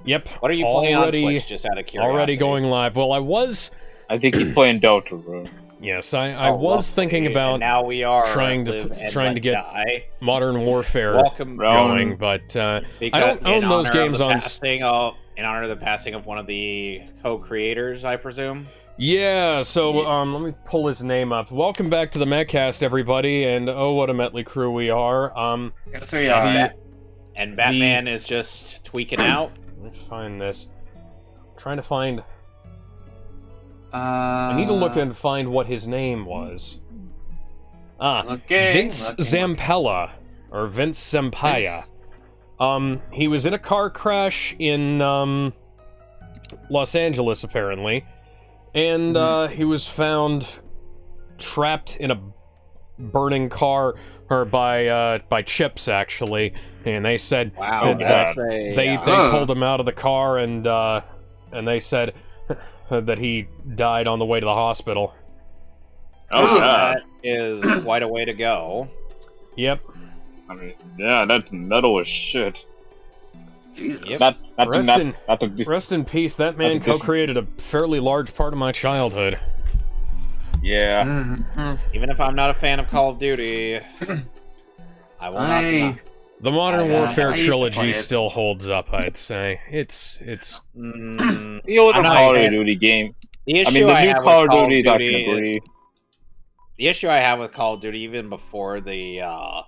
Yep. What are you playing on Twitch, just out of curiosity? Already going live. Well, I think he's playing Deltarune. Yes, I was thinking about and now we are trying to get Modern Warfare going, but I don't own those games on. In honor of the passing of one of the co-creators, I presume. Yeah, so let me pull his name up. Welcome back to the Mehcast, everybody, and oh, what a motley crew we are. Yes, we are. And Batman is just tweaking out. Let me find this. I'm trying to find. I need to look and find what his name was. Vince Zampella, or Vince Zampaya. He was in a car crash in Los Angeles, apparently, and he was found trapped in a burning car, or by chips, actually. And they said, "Wow, they pulled him out of the car, and they said that he died on the way to the hospital." Oh, that is quite a way to go. Yep. I mean, yeah, that's metal as shit. Jesus. Yep. Rest in peace. That man co-created a fairly large part of my childhood. Yeah. Even if I'm not a fan of Call of Duty, I will not deny. The Modern Warfare trilogy still holds up, I'd say. It's the older Call of Duty game. The issue I have with Call of Duty, even before the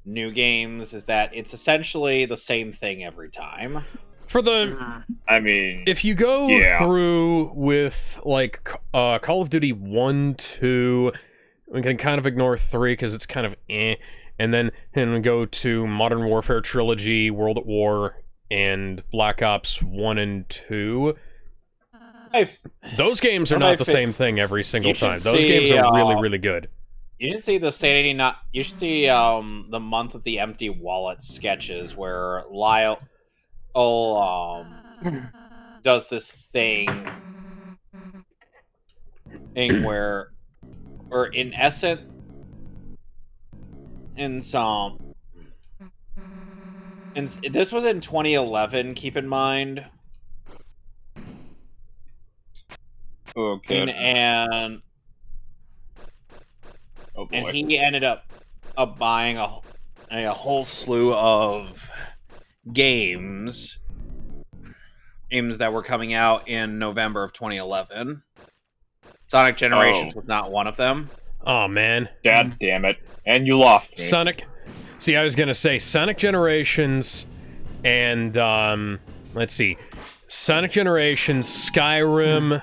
new games, is that it's essentially the same thing every time. For the, I mean, if you go through with like Call of Duty 1, 2, we can kind of ignore 3 because it's kind of and then go to Modern Warfare Trilogy, World at War, and Black Ops 1 and 2. Those games are not the same thing every single time. Those games are really, really good. You should see the Sanity you should see the Month of the Empty Wallet sketches where Lyle does this thing where, or in essence, this was in 2011, keep in mind. Okay. And he ended up buying a whole slew of games that were coming out in November of 2011. Sonic Generations was not one of them. Oh, man. God damn it. And you lost me. Sonic... See, I was gonna say Sonic Generations and, let's see. Sonic Generations, Skyrim...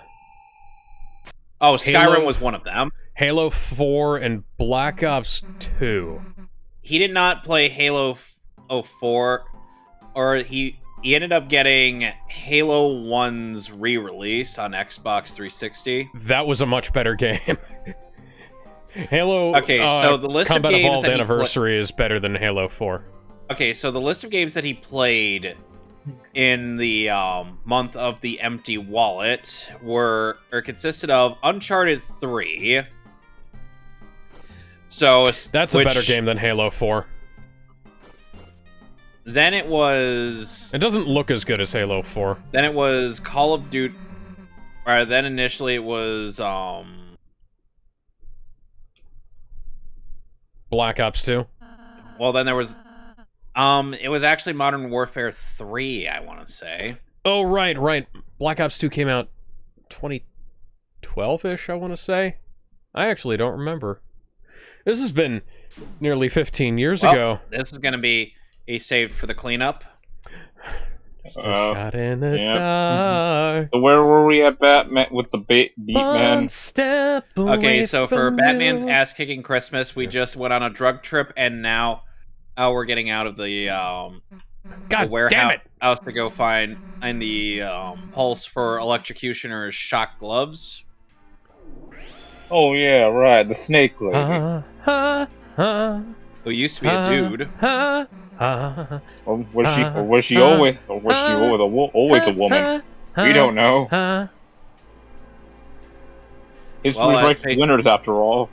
Oh, Skyrim was one of them. Halo 4 and Black Ops 2. He did not play Halo 4, or he ended up getting Halo 1's re-release on Xbox 360. That was a much better game. Halo so the list Combat of games Evolved that Anniversary is better than Halo 4. Okay, so the list of games that he played in the Month of the Empty Wallet consisted of Uncharted 3. So that's a better game than Halo 4. Then it was... It doesn't look as good as Halo 4. Then it was Call of Duty... Or then initially it was... Black Ops 2? Well, then there was... it was actually Modern Warfare 3, I want to say. Oh, right. Black Ops 2 came out 2012-ish, I want to say. I actually don't remember. This has been nearly 15 years ago. This is going to be a saved for the cleanup. Shot in the dark. So where were we at Batman with the beat man? Okay, so for Batman's ass-kicking Christmas, we just went on a drug trip, and now we're getting out of the warehouse to go find the pulse for Electrocutioner's shock gloves. Oh yeah, right, the snake lady. Who used to be a dude. Or was she always a woman? We don't know. History writes winners, after all.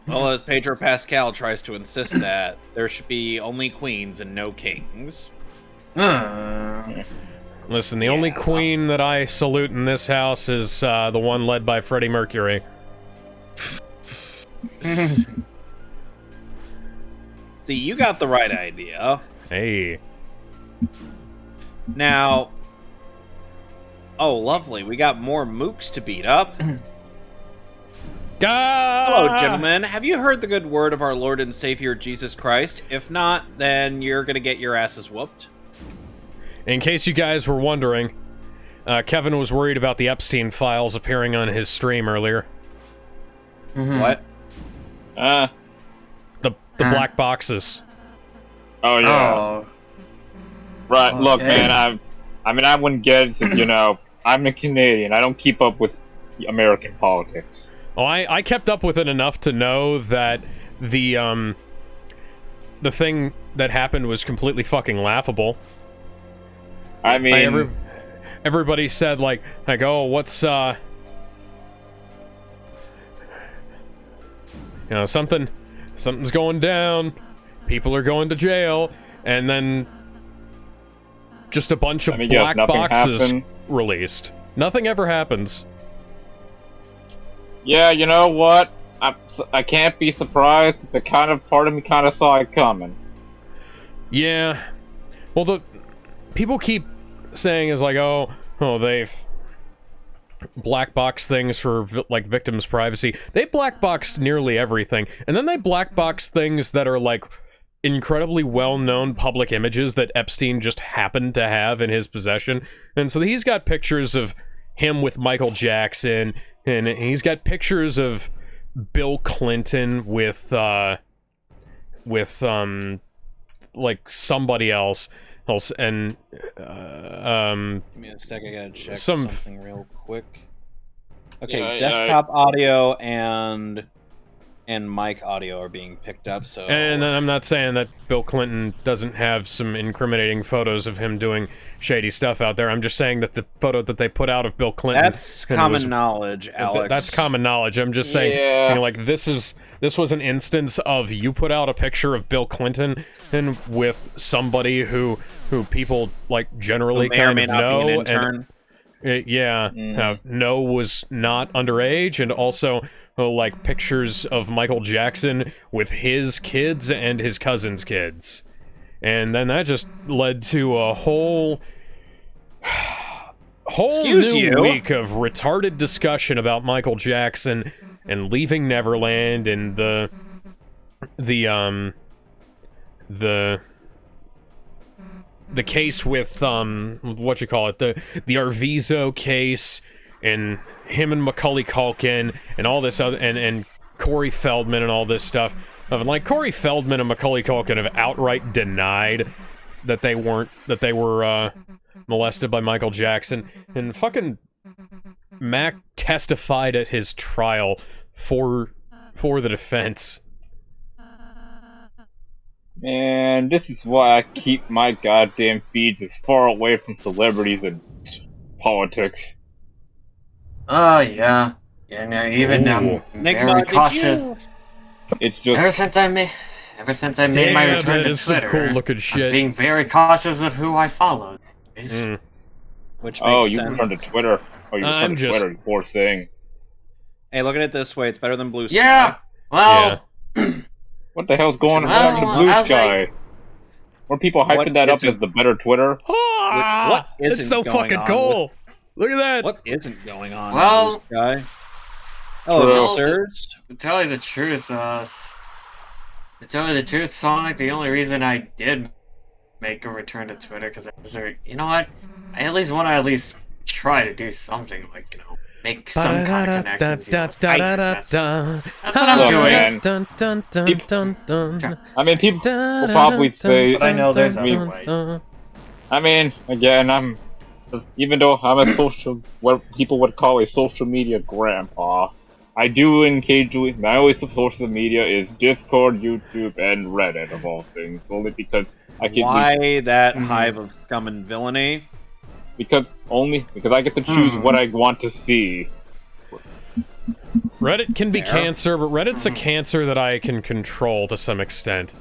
Well, as Pedro Pascal tries to insist that there should be only queens and no kings. Listen, the only queen that I salute in this house is the one led by Freddie Mercury. See, you got the right idea. Hey. Now... Oh, lovely. We got more mooks to beat up. Hello, gentlemen. Have you heard the good word of our Lord and Savior, Jesus Christ? If not, then you're gonna get your asses whooped. In case you guys were wondering, Kevin was worried about the Epstein files appearing on his stream earlier. What? The black boxes. Oh, yeah. Oh. Right, Okay. look, man, I wouldn't get it, you know, I'm a Canadian. I don't keep up with American politics. Well, I kept up with it enough to know that the thing that happened was completely fucking laughable. I mean... everybody said, like, oh, what's, you know, something's going down, people are going to jail, and then just a bunch of black boxes happened. released. Nothing ever happens. Yeah, you know what? I can't be surprised. The kind of part of me kind of saw it coming. Yeah. Well, the people keep saying is like, oh, they've black box things for like victims' privacy. They black boxed nearly everything, and then they black box things that are like incredibly well-known public images that Epstein just happened to have in his possession. And so he's got pictures of him with Michael Jackson, and he's got pictures of Bill Clinton with like somebody else, and Give me a sec, I gotta check something real quick. Okay, Yeah, desktop audio and mic audio are being picked up, so... And I'm not saying that Bill Clinton doesn't have some incriminating photos of him doing shady stuff out there. I'm just saying that the photo that they put out of Bill Clinton... That's common knowledge, Alex. That's common knowledge. I'm just saying, you know, like, this was an instance of you put out a picture of Bill Clinton and with somebody who people, like, generally kind of know. Be an intern. No was not underage, and also... like pictures of Michael Jackson with his kids and his cousin's kids. And then that just led to a whole new week of retarded discussion about Michael Jackson and leaving Neverland and the case with what you call it, the Arvizo case, and him and Macaulay Culkin and all this other, and Corey Feldman and all this stuff. Like, Corey Feldman and Macaulay Culkin have outright denied that they were molested by Michael Jackson, and fucking Mac testified at his trial for the defense. Man, this is why I keep my goddamn feeds as far away from celebrities and politics. Oh, yeah. Yeah, no, even very cautious. It's just... Ever since I made my return to Twitter, cool looking shit. I'm being very cautious of who I follow. Which makes you sense. returned to Twitter. Oh, you returned to Twitter, poor thing. Hey, look at it this way. It's better than Blue Sky. Yeah! Well... Yeah. What the hell's going on in Blue Sky? Were people hyping that up as the better Twitter? What isn't it's so going fucking on cool! Look at that! What isn't going on well, in Blue Sky? Hello, sirs. To tell you the truth, Sonic, the only reason I did make a return to Twitter, because I was like, you know what? I at least want to try to do something, like, you know, make some kind of connections. That's what I'm doing. I mean, people will probably say... But I know there's other ways. I mean, again, even though I'm what people would call a social media grandpa, I do engage with, my only social media is Discord, YouTube, and Reddit, of all things. Only because I can... Why that hive of scum and villainy? Because I get to choose what I want to see. Reddit can be cancer, but Reddit's a cancer that I can control to some extent.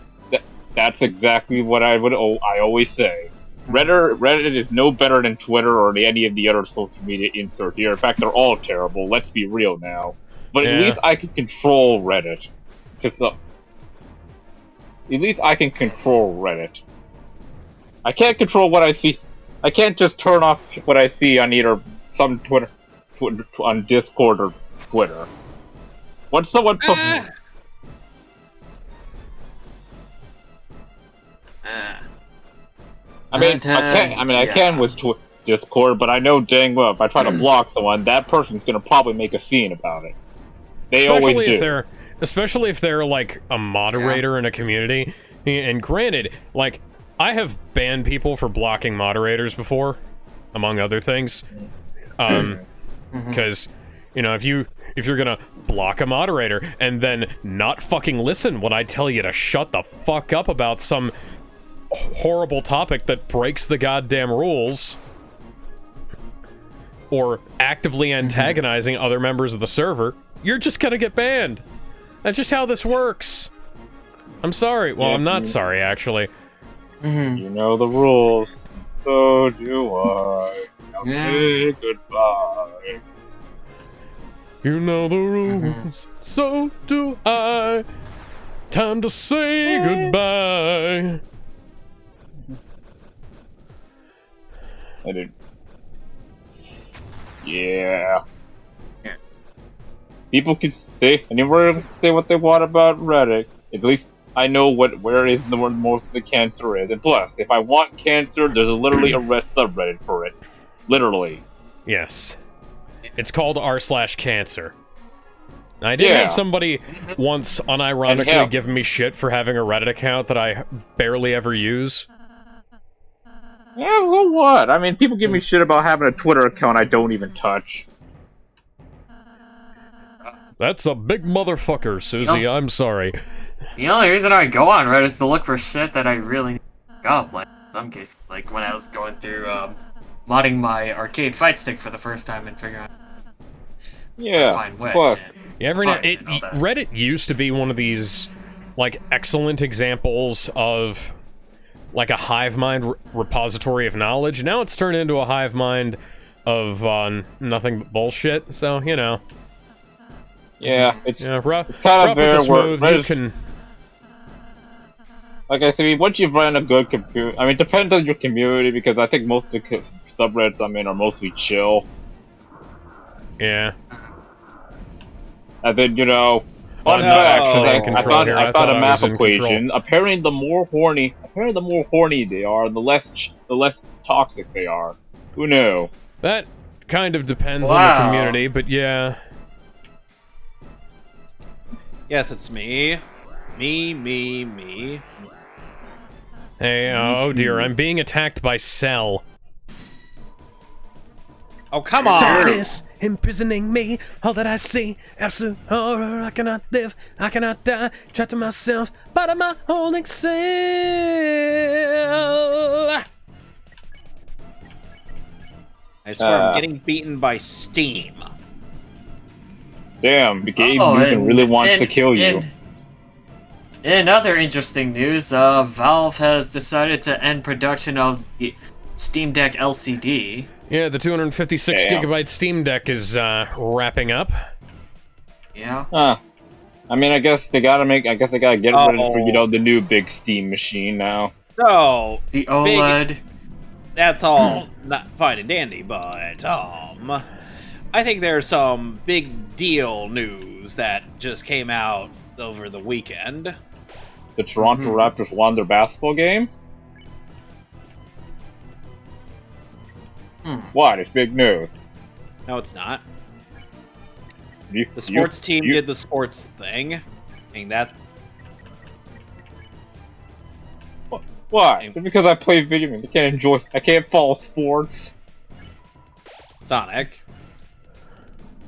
That's exactly what I always say. Reddit is no better than Twitter or any of the other social media insert here. In fact, they're all terrible. Let's be real now. But at Yeah. least I can control Reddit. At least I can control Reddit. I can't control what I see. I can't just turn off what I see on either some Twitter on Discord or Twitter. When someone posts, I can with Discord, but I know dang well if I try to block someone, that person's gonna probably make a scene about it. They always do. Especially if they're like a moderator in a community. And granted, like, I have banned people for blocking moderators before, among other things. Because, you know, if you're gonna block a moderator and then not fucking listen when I tell you to shut the fuck up about some horrible topic that breaks the goddamn rules, or actively antagonizing other members of the server, you're just gonna get banned. That's just how this works. I'm sorry. Well, I'm not sorry, actually. You know the rules, and so do I. Now say goodbye. You know the rules, so do I. Time to say goodbye. I didn't. Yeah. People can say anywhere, say what they want about Reddit. At least I know where it is where most of the cancer is. And plus, if I want cancer, there's literally a subreddit for it. Literally. Yes. It's called r/cancer. I did have somebody once unironically give me shit for having a Reddit account that I barely ever use. Yeah, well, what? I mean, people give me shit about having a Twitter account I don't even touch. That's a big motherfucker, Susie. I'm sorry. The only reason I go on Reddit is to look for shit that I really need to look up. Like, in some cases, like when I was going through modding my arcade fight stick for the first time and figuring out how to find which. Reddit used to be one of these, like, excellent examples of, like, a hive mind repository of knowledge. Now it's turned into a hive mind of nothing but bullshit. So, you know. Yeah, it's kind of rough and smooth. You can. Like I said, once you've run a good computer, I mean, it depends on your community, because I think most of the subreddits I'm in are mostly chill. Yeah. And then, you know, fun fact, I thought a math equation. Apparently, the more horny they are, the less toxic they are. Who knew? That kind of depends on the community, but yeah. Yes, it's me. Me. Hey, oh dear, I'm being attacked by Cell. Oh, come on! Darkness imprisoning me, all that I see, absolute horror, I cannot live, I cannot die, trapped in myself, part of my holding cell. I swear I'm getting beaten by Steam. Damn, Gabe Newton really wants to kill you. In other interesting news, Valve has decided to end production of the Steam Deck LCD. Yeah, the 256 gigabyte Steam Deck is wrapping up. Yeah. I mean, I guess they gotta get it ready for, you know, the new big Steam machine now. So the OLED. That's all not fine and dandy, but I think there's some big deal news that just came out over the weekend. The Toronto Raptors won their basketball game? What? It's big news. No, it's not. The sports team did the sports thing. And that... Why? Just because I play video games, I can't follow sports. Sonic.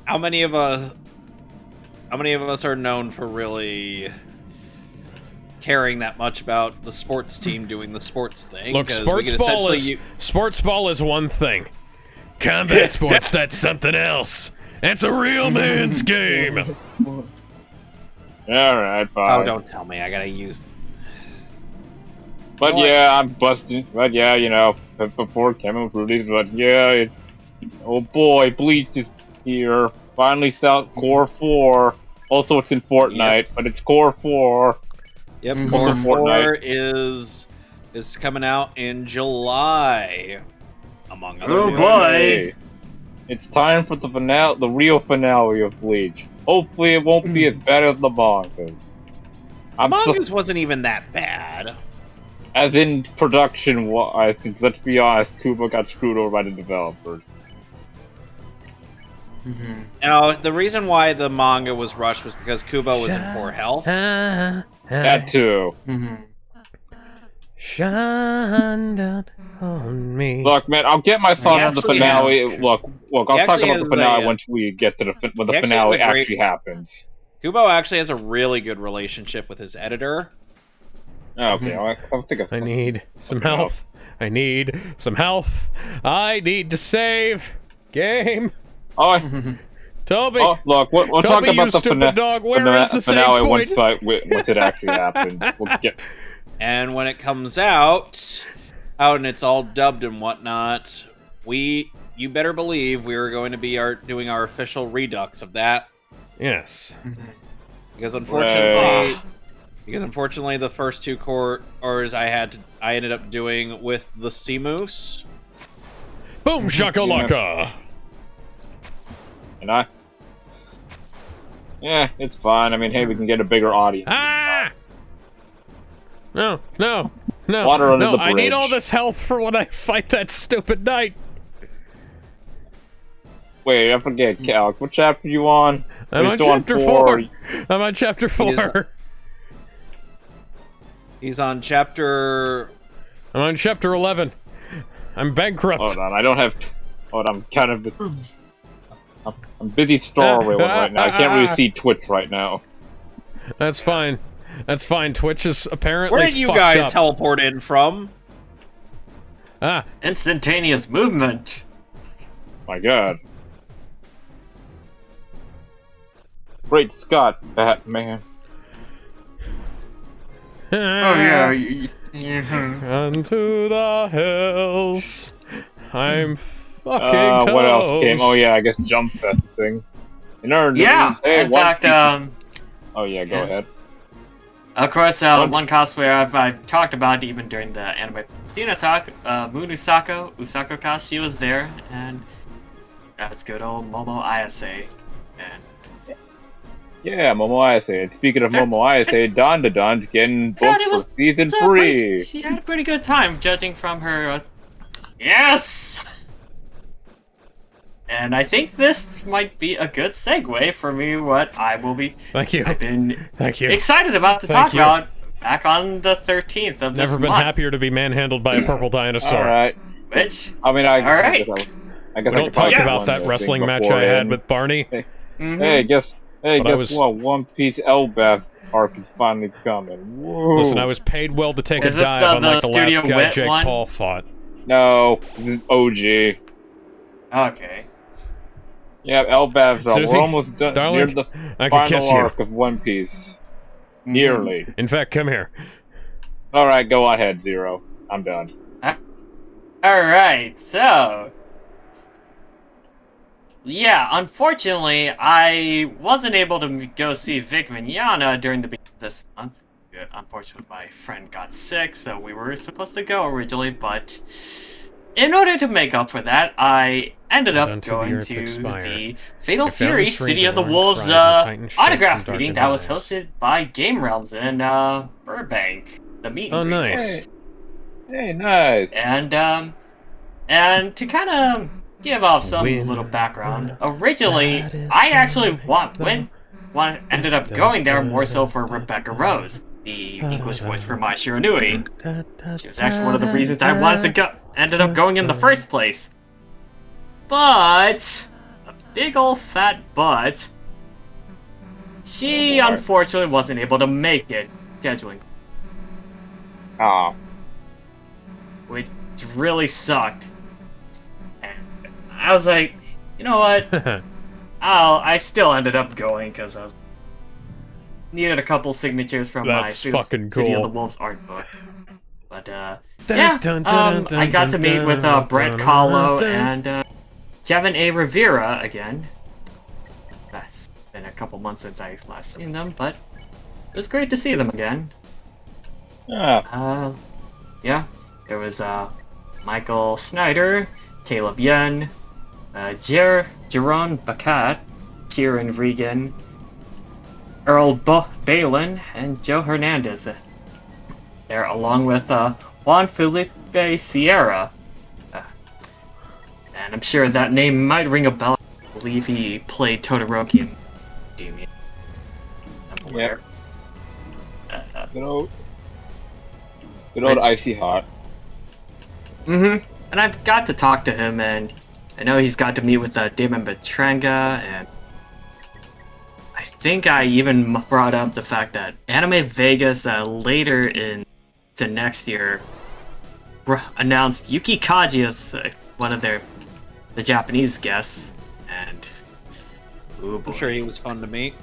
How many of us are known for really caring that much about the sports team doing the sports thing? Look, sports ball is one thing. Combat sports, that's something else. That's a real man's game. Alright, fine. Oh, don't tell me. I gotta use... But yeah, I'm busting. But yeah, you know, before Kevin was released, but yeah, oh boy, Bleach is here. Finally, South Core 4. Also, it's in Fortnite, but it's Core 4. Yep, Mhm. Core Fortnite. 4 is coming out in July, among other Oh, news. boy. Hey, it's time for the finale, the real finale of Bleach. Hopefully, it won't be as bad as the mangas. Mangas wasn't even that bad. As in production, I think. Let's be honest, Kubo got screwed over by the developers. Mhm. Now, the reason why the manga was rushed was because Kubo was in poor health. That too. Mhm. Shine down on me. Look, man, I'll get my thoughts on the actually finale. has- Look, I'll talk actually about the has finale a, once we get to when the he actually has finale a great- actually happens. Kubo actually has a really good relationship with his editor. Okay, I think I need some Okay, health. I need some health. I need to save. Game. Oh, Toby. oh, look, we'll talk Toby, you about the stupid dog. Where is the save finale point? once it actually happens. We'll get. And when it comes out and it's all dubbed and whatnot, you better believe we are going to be doing our official redux of that. Yes. Because unfortunately, Right. the first two cores I ended up doing with the Sea Moose. Boom shakalaka. And yeah, it's fine. I mean, hey, we can get a bigger audience. Ah! No. Water under no, the I need bridge. all this health for when I fight that stupid knight. Wait, I forget, Cal. What chapter you on? I'm Are you on still chapter 4. I'm on chapter 4. He's on chapter. I'm on chapter 11. I'm bankrupt. Hold on, I don't have. Hold on, I'm kind of. I'm busy Star Wars right now. I can't really see Twitch right now. That's fine. That's fine. Twitch is apparently Where did you fucked guys up. teleport in from? Ah, Instantaneous movement. My God. Great Scott, Batman. Oh yeah. Onto the hills. I'm fucking toast. What else came? Oh yeah, I guess Jump Fest thing. In our Yeah. news, hey, In fact, Oh yeah, go ahead. of course, one cosplayer I've talked about even during the anime Athena talk, Moon Usako Cast, she was there, and that's good old Momo Ayase. And Yeah, Momo Ayase. And speaking of Momo Ayase, Don's getting Dad, booked it was- for season it's a 3. she had a pretty good time, judging from her. Yes! And I think this might be a good segue for me, what I will be. Thank you. I've been Thank you. excited about to Thank talk you. about back on the 13th of this Never been month. happier to be manhandled by a purple dinosaur. All right. Which, I mean, All right. I guess We don't talk about that wrestling match I had with Barney. mhm. Hey, guess But I was- what? One Piece Elbaf arc is finally coming. Whoa. Listen, I was paid well to take Is a this dive, the unlike the last Studio guy Wit Jake one? Paul fought. No, this is OG. Okay. Yeah, Elbaf. Susie, We're almost done darling, near the I could kiss final you. arc of One Piece. Mhm. Nearly. In fact, come here. All right, go ahead, Zero. I'm done. Alright, so. Yeah, unfortunately, I wasn't able to go see Vic Mignogna during the beginning of this month. Unfortunately, my friend got sick, so we were supposed to go originally, but in order to make up for that, I ended up Until the going Earth to expire. the Fatal I found Fury strange City of the alarm Wolves cries and Titan shit autograph from meeting darkened that was eyes. hosted by Game Realms in Burbank. The meeting. Oh, nice. Hey, nice. And to kind of give off some When little background, originally that is I actually something ended up going there more so for Rebecca Rose, the English voice for Mai Shiranui. She was actually one of the reasons I wanted to go. Ended up going in the first place. But a big old fat butt. She unfortunately wasn't able to make it scheduling, Ah, which really sucked. And I was like, you know what? I still ended up going because I was needed a couple signatures from That's my fucking City of cool. the Wolves art book. But Yeah, I got to meet with Brett Kahlo and Kevin A. Rivera again. That's been a couple months since I last seen them, but it was great to see them again. Ah, Yeah, there was Michael Snyder, Caleb Yen, Jerome Bacat, Kieran Regan, Earl Balin, and Joe Hernandez. There, along with Juan Felipe Sierra. And I'm sure that name might ring a bell. I believe he played Todoroki in Doom. I'm aware. good old Which- Icy Hot. And I've got to talk to him, and I know he's got to meet with Damon Betranga, and I think I even brought up the fact that Anime Vegas later to next year announced Yuki Kaji as one of the Japanese guests, and ooh boy. I'm sure he was fun to meet.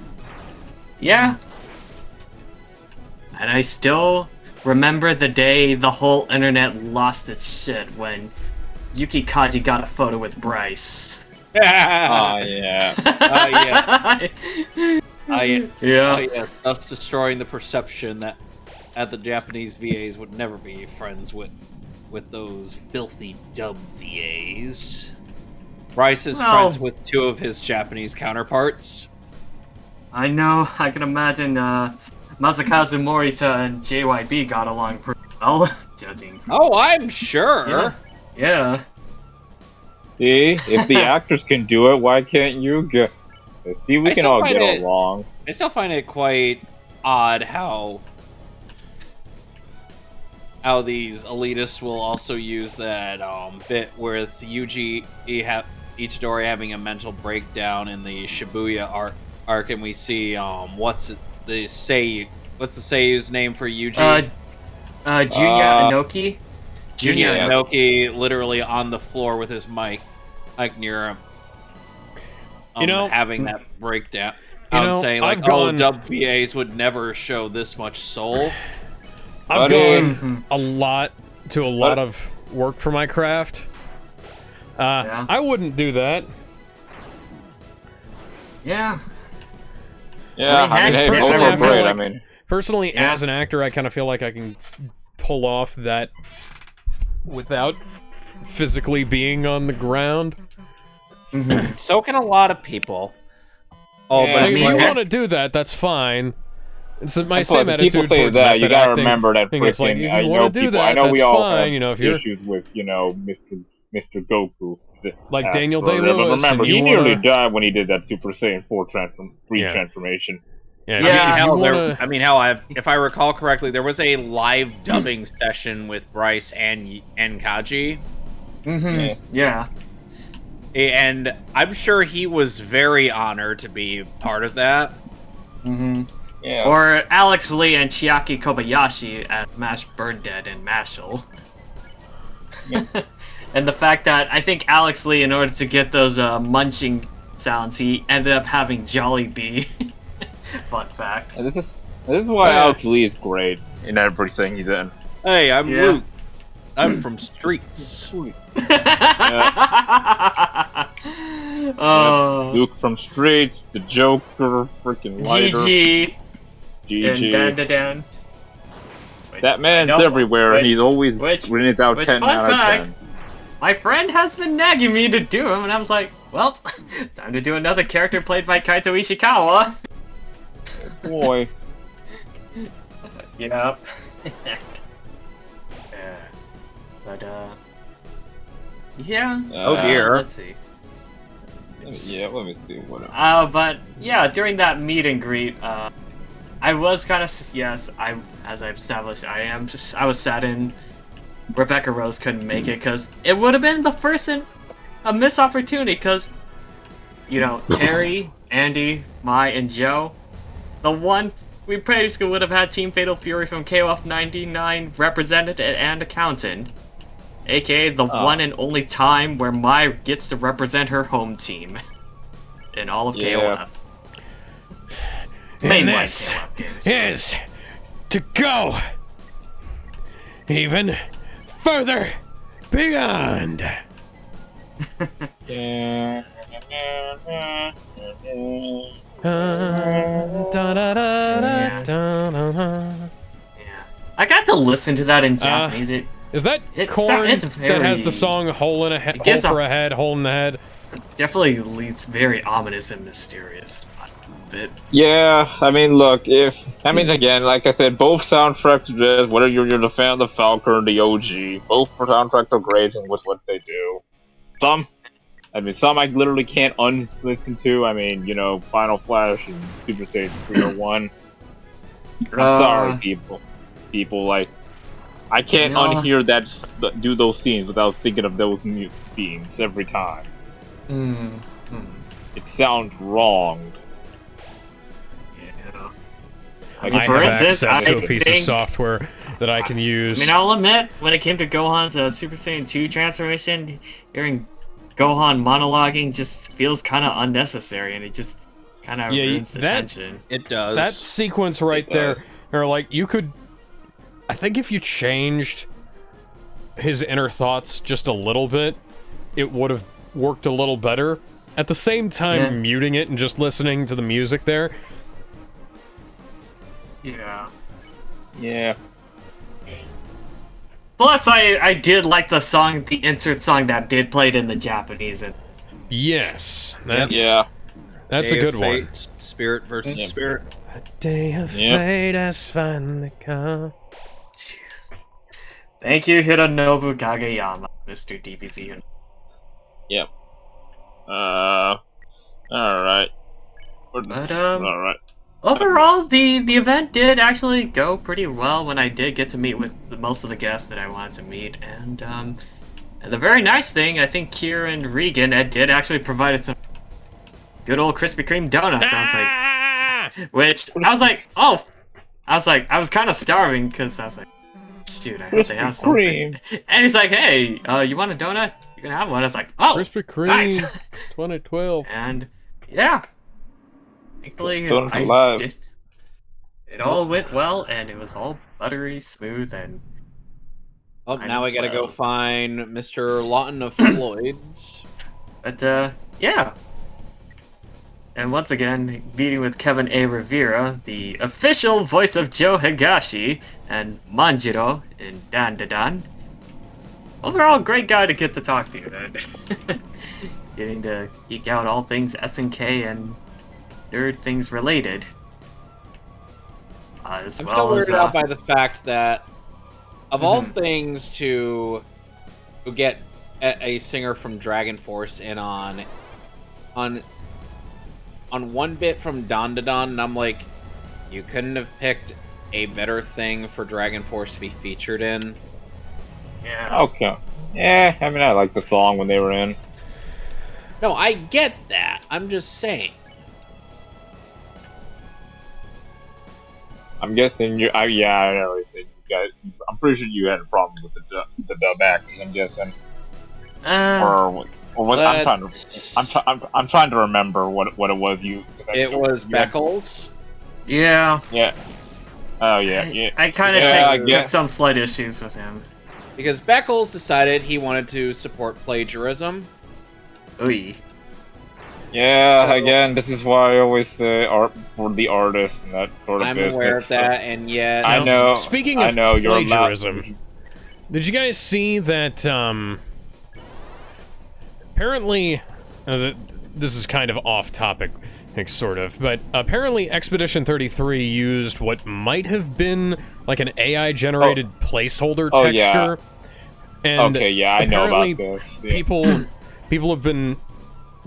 Yeah. And I still remember the day the whole internet lost its shit when Yuki Kaji got a photo with Bryce. Oh yeah. yeah. Yeah. yeah. Thus destroying the perception that the Japanese VAs would never be friends with those filthy dub VAs. Bryce is Well- friends with two of his Japanese counterparts. I know, I can imagine Masakazu Morita and JYB got along pretty well, judging from... Oh, I'm sure. Yeah. See, if the actors can do it, why can't you get? See, we I can still all find get it- along. I still find it quite odd how these elitists will also use that bit with Yuji Ichidori having a mental breakdown in the Shibuya arc, and we see what's the Seiyu's name for Yuji? Junya Inoki? Junya yeah. Inoki literally on the floor with his mic near him. Having that breakdown. Saying like, I've gone- dub VAs would never show this much soul. I've Buddy. gone a lot of work for my craft. Yeah. I wouldn't do that. Yeah. Yeah, I mean, hey, personally, both I are feel great. like- I mean, Personally, Yeah. as an actor, I kind of feel like I can pull off that without physically being on the ground. So can a lot of people. Oh, Yeah, but I it's mean, if like, you want to do that, that's fine. It's my Plus, same when attitude people say towards that, method you gotta acting. remember that Thing is, like, freaking. if I you know want to do people. that, I know that's we all fine. have You know, if you're issues with Mr. Goku. like Daniel But Day-Lewis, remember, and he you nearly wanna, died when he did that Super Saiyan 4 Yeah. transformation. yeah, Yeah. if you wanna, if I recall correctly, there was a live dubbing session with Bryce and Kaji, Yeah. and I'm sure he was very honored to be part of that. Yeah. Or Alex Lee and Chiaki Kobayashi at Mash Bird Dead and Mashal. And the fact that I think Alex Lee, in order to get those munching sounds, he ended up having Jollibee. Fun fact. And this is why Yeah. Alex Lee is great in everything he's in. Hey, I'm Yeah. Luke. I'm from Streets. Oh, Luke from Streets, the Joker, freaking Lighter, GG and GG. Dan. That man's No, everywhere, and he's always when it's out which 10 fun out of fact, 10. my friend has been nagging me to do him, and I was like, well, time to do another character played by Kaito Ishikawa. Boy. Yep. But, yeah. Oh, dear. Let's see. Let me see what else. But, yeah, during that meet and greet, I was kind of, yes, as I've established, I was saddened Rebecca Rose couldn't make it, because it would have been the first and a missed opportunity, because, you know, Terry, Andy, Mai, and Joe, the one we basically would have had Team Fatal Fury from KOF 99 represented and accountant, aka the one and only time where Mai gets to represent her home team in all of KOF. and Mainline this KOF games. is to go even further beyond. Yeah. Yeah. I got to listen to that in Japanese. Is that It's Korn it's that has the very- song "Hole in a it Hole gives for a- a Head, Hole in the Head"? Definitely leads very ominous and mysterious. I love it. Yeah, I mean, look, again, like I said, both soundtracks, just whether you're the fan of the Falcon or the OG, both soundtracks are great and with what they do. Some I literally can't unlisten to. I mean, Final Flash and Super Saiyan 301. I'm sorry, people. Like, I can't Yeah. unhear do those themes without thinking of those new themes every time. It sounds wrong. Yeah. Like, I for have instance, access to a I piece of think- software that I can use. I mean, I'll admit, when it came to Gohan's Super Saiyan 2 transformation, hearing Gohan monologuing just feels kind of unnecessary, and it just kind of Yeah, ruins the that- tension. It does. that sequence right It does. there, or like you could, I think if you changed his inner thoughts just a little bit, it would have worked a little better. At the same time, Yeah. muting it and just listening to the music there. Yeah. yeah. Plus, I did like the song, the insert song that did played in the Japanese. And Yes, that's Yeah. that's a Day good of one. Fate, Spirit versus Yep. Spirit. A day of Yep. fate has finally come. jeez. Thank you, Hironobu Kageyama, Mr. DBZ. Yep. Alright. But, Alright. overall, the event did actually go pretty well when I did get to meet with most of the guests that I wanted to meet, and the very nice thing, I think Kier and Regan did actually provided some good old Krispy Kreme donuts. I was like, which I was like, oh, I was kind of starving because I was like, shoot, I hope they have Krispy something. Kreme. And he's like, hey, you want a donut? You can have one. I was like, oh, Krispy Kreme nice. 2012. And yeah, thankfully Donuts I alive. did. It all went well, and it was all buttery smooth, and Oh, Might now as I gotta go well. find Mr. Lawton of Floyd's. but yeah. And once again, meeting with Kevin A. Rivera, the official voice of Joe Higashi and Manjiro in Dan Da Dan. Overall, great guy to get to talk to. Getting to geek out all things SNK and nerd things related. As I'm well still as, weirded out by the fact that, of all things, to get a singer from Dragon Force in on one bit from Don Da Don, and I'm like, you couldn't have picked a better thing for Dragon Force to be featured in. yeah. Okay. Yeah, I mean, I like the song when they were in. No, I get that. I'm just saying. I'm guessing you. Yeah, I know. You guys, I'm pretty sure you had a problem with the dub actors. I'm guessing, or what? I'm trying to remember what it was. It was you had- Beckles. Yeah. Yeah. Oh yeah. I kind of Yeah, I took guess. some slight issues with him. Because Beckles decided he wanted to support plagiarism. Oy. Yeah. So- Again, this is why I always say art for the artist and that sort of I'm business. aware of that, and yet I know. Speaking I of know you're plagiarism, did you guys see that? Apparently, this is kind of off topic, sort of, but apparently Expedition 33 used what might have been like an AI generated placeholder Oh, yeah. texture. And Okay, yeah, I know apparently about this. Yeah. people have been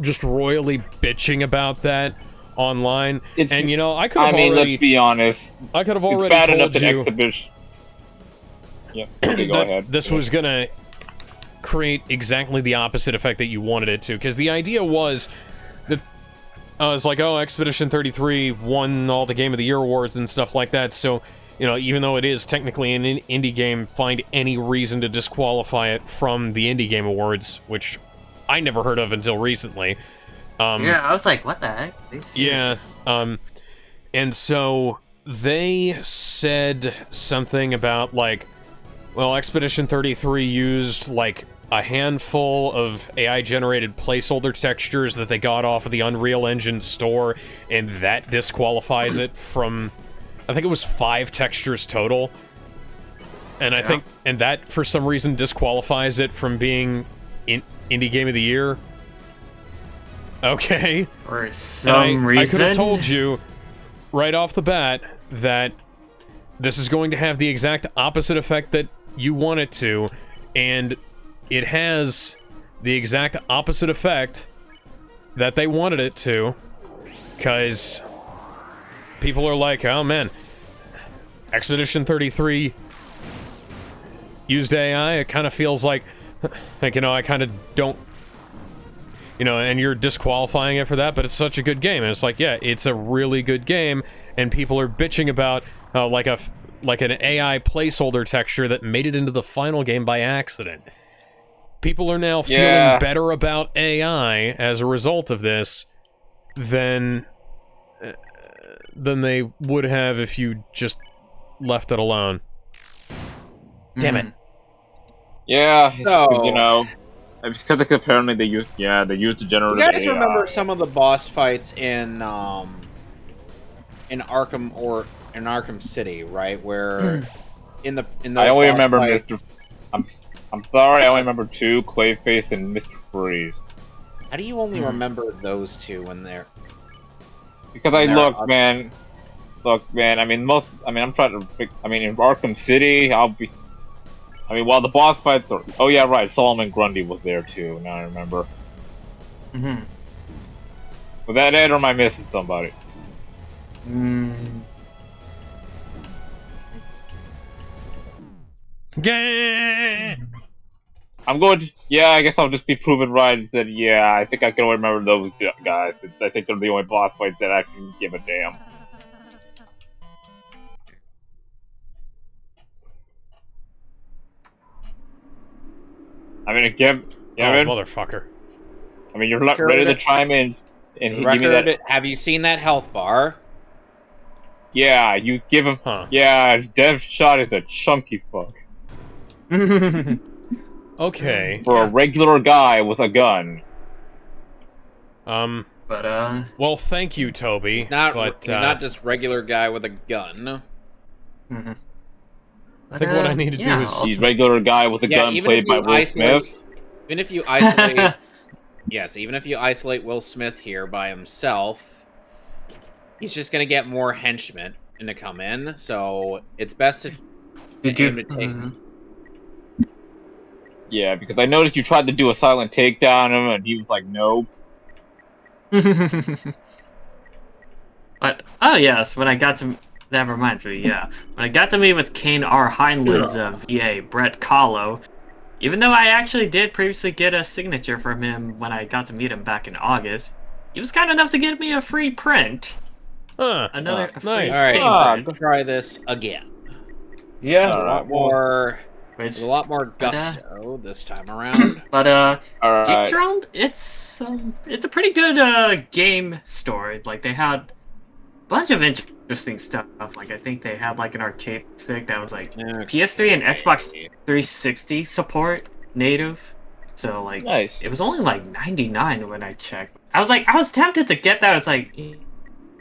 just royally bitching about that online. It's- And I could have I mean, already let's be honest. I could have It's already bad told enough that you exhibition. Yeah. Okay, go that ahead. this was gonna create exactly the opposite effect that you wanted it to, because the idea was that it's like, oh, Expedition 33 won all the Game of the Year awards and stuff like that, so even though it is technically an indie game, find any reason to disqualify it from the Indie Game Awards, which I never heard of until recently. Yeah, I was like, what the heck? Are they Yeah, serious? and so they said something about, like, Well, Expedition 33 used, like, a handful of AI-generated placeholder textures that they got off of the Unreal Engine store, and that disqualifies it from... I think it was 5 textures total. And I think... And that, for some reason, disqualifies it from being Indie Game of the Year. Okay. For some reason? I could have told you, right off the bat, that this is going to have the exact opposite effect that you want it to, and it has the exact opposite effect that they wanted it to, because people are like, oh man, Expedition 33 used AI, it kind of feels like, you know, I kind of don't, you know, and you're disqualifying it for that, but it's such a good game, and it's like, yeah, it's a really good game, and people are bitching about, like an AI placeholder texture that made it into the final game by accident. People are now feeling better about AI as a result of this than they would have if you just left it alone. Damn it. Yeah, So- you know, because apparently they used the generative You guys AI. remember some of the boss fights in Arkham City, right? Where in those I only boss remember fights, I'm sorry, I only remember 2, Clayface and Mr. Freeze. How do you only remember those two when they're? Because look, man. I mean, I'm trying to. I mean, in Arkham City, while the boss fights are. Oh yeah, right. Solomon Grundy was there too. Now I remember. Mm-hmm. Was that it, or am I missing somebody? Yeah. I'm going to. Yeah, I guess I'll just be proven right and said, yeah, I think I can remember those guys. I think they're the only boss fights that I can give a damn. I mean, again, motherfucker. I mean, you're not ready to chime in and give me that. Have you seen that health bar? Yeah, you give him. Huh. Yeah, Dev Shot is a chunky fuck. Okay. For a regular guy with a gun. But, Well, thank you, Toby. He's not just regular guy with a gun. Mm-hmm. I think what I need to do is... He's regular guy with a gun played by Will Smith. Even if you isolate... Yes, even if you isolate Will Smith here by himself, he's just going to get more henchmen to come in, so it's best to aim to take... Yeah, because I noticed you tried to do a silent takedown on him, and he was like, nope. But, oh yes, when I got to... That reminds me, yeah. When I got to meet with Kane R. Heinleins of EA, Brett Kahlo, even though I actually did previously get a signature from him when I got to meet him back in August, he was kind enough to give me a free print. Huh. Another free nice. Alright, print. try this again. Yeah. With a lot more gusto this time around. But Alright. Deltarune, it's a pretty good game story. Like they had a bunch of interesting stuff. Like I think they had like an arcade stick that was like PS3 and Xbox 360 support native. So like Nice. it was only like $99 when I checked. I was tempted to get that. It's like, you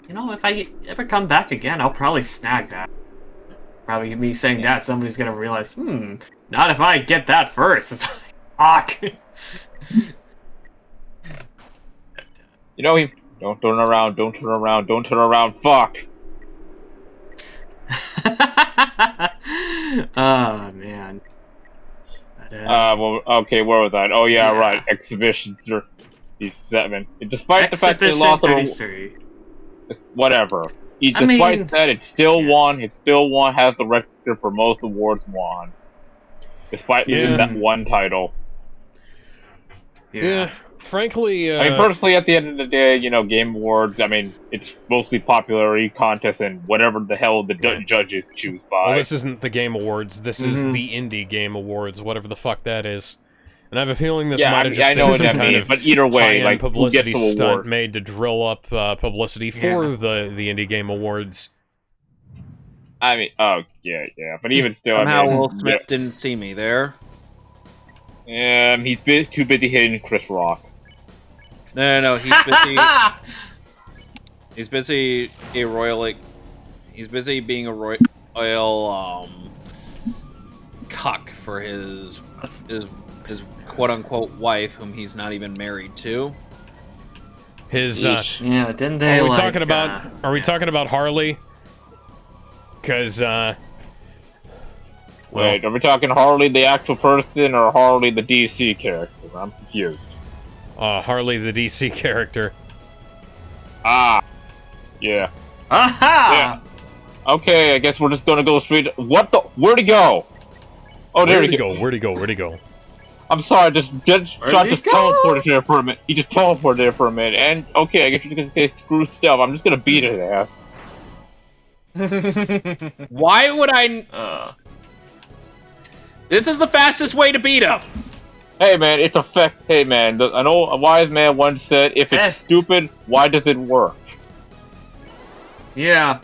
know, if I ever come back again, I'll probably snag that. Probably me saying that, somebody's gonna realize, not if I get that first. It's like, fuck. You know, don't turn around, don't turn around, don't turn around, fuck! Oh, man. But, well, okay, where was that? Oh, yeah, right, Exhibition 37. Despite the fact they lost whatever. Despite that, it still won. It still has the record for most awards won. Despite losing that one title. Yeah, frankly... I mean, personally, at the end of the day, you know, Game Awards, I mean, it's mostly popularity contests and whatever the hell the judges choose by. Well, this isn't the Game Awards. This is the Indie Game Awards, whatever the fuck that is. And I have a feeling this might have just been some kind of but either way, like, publicity who gets the stunt award? made to drill up publicity for the Indie Game Awards. I mean, oh yeah, but even still, Somehow I mean, Will Smith didn't see me there. he's too busy hitting Chris Rock. No, he's busy. He's busy he's busy being a royal cuck for his quote unquote wife, whom he's not even married to. His Yeah, didn't they? are we like, talking about? Are we yeah. talking about Harley? Because Wait, are we talking Harley the actual person or Harley the DC character? I'm confused. Harley the DC character. Ah, yeah. Aha! Okay, I guess we're just gonna go straight. What the? Where'd he go? Oh, there Where'd he he go? Where'd he go? Where'd he go? I'm sorry, just Where'd he go? teleported there for a minute. He just teleported there for a minute, and okay, I guess you're gonna say screw stuff. I'm just gonna beat his ass. Why would I? This is the fastest way to beat him. Hey man, it's a fact. Hey man, I know a wise man once said, "If it's stupid, why does it work?" Yeah.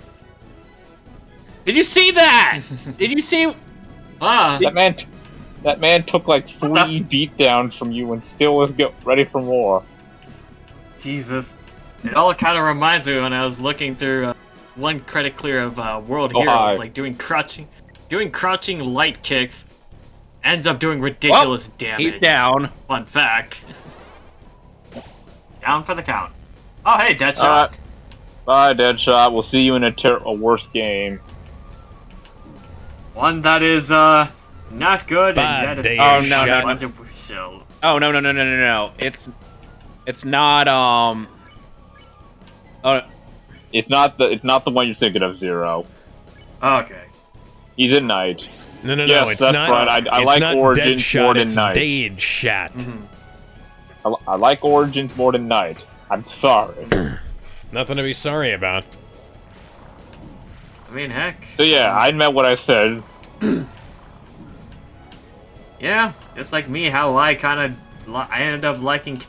Did you see that? Did you see? That man took like 3 beatdowns from you and still was ready for more. Jesus. It all kind of reminds me when I was looking through one credit clear of World Heroes, like doing crouching light kicks, ends up doing ridiculous damage. He's down. Fun fact. Down for the count. Oh, hey, Deadshot. Bye, Deadshot. We'll see you in a worse game. One that is not good, Bye, and yet it's Deadshot. Oh no. It's not It's not the one you're thinking of, Zero. Okay. He's a knight. No, Yes, it's that's not. right. I it's like not Origins Deadshot, more than it's Knight. Deadshot. Mm-hmm. I like Origins more than Knight. I'm sorry. Nothing to be sorry about. I mean, heck. So yeah, I meant what I said. Yeah, just like me, how I ended up liking.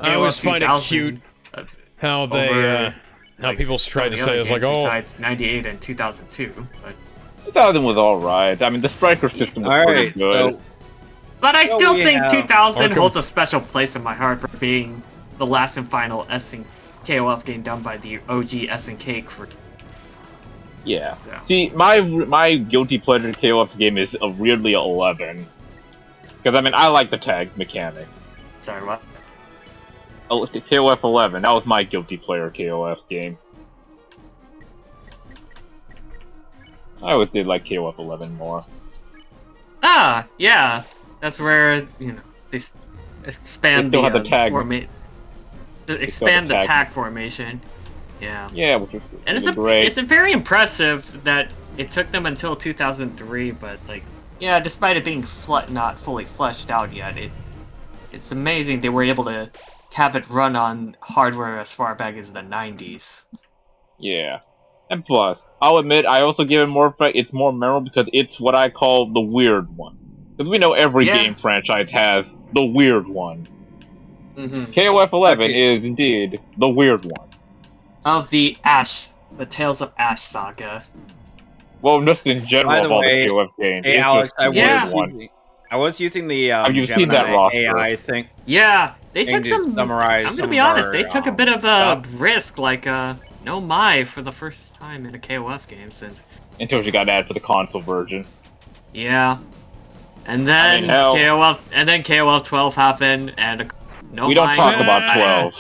I always find it 2000, cute how they how people try to say it's like, oh, besides 98 and 2002, but 2000 was alright. I mean, the striker system was pretty good. but I still think 2000 Arkham. holds a special place in my heart for being the last and final KOF game done by the OG SNK crew. Yeah. So. See, my guilty pleasure KOF game is weirdly 11. Because, I mean, I like the tag mechanic. Sorry, what? KOF 11, that was my guilty pleasure KOF game. I always did like KOF 11 more. Ah, yeah. That's where, they expand still have the tag. Expand the tag formation. Yeah. Yeah, which is And it's great. It's very impressive that it took them until 2003, but it's like, yeah, despite it being not fully fleshed out yet, it's amazing they were able to have it run on hardware as far back as the 90s. Yeah. And plus, I'll admit, I also give it more it's more memorable because it's what I call the weird one. Because we know every game franchise has the weird one. Mm-hmm. KOF 11 is indeed the weird one. Of the Tales of Ash saga. Well, just in general of all the KOF games. Hey, it's Alex, just I was using the have you seen that roster? AI thing. Yeah, they took some. Summarize I'm gonna be honest, they took a bit of a risk, like no Mai for the first time in a KOF game since. Until she got added for the console version. Yeah, and then KOF 12 happened, and no. We don't talk about 12.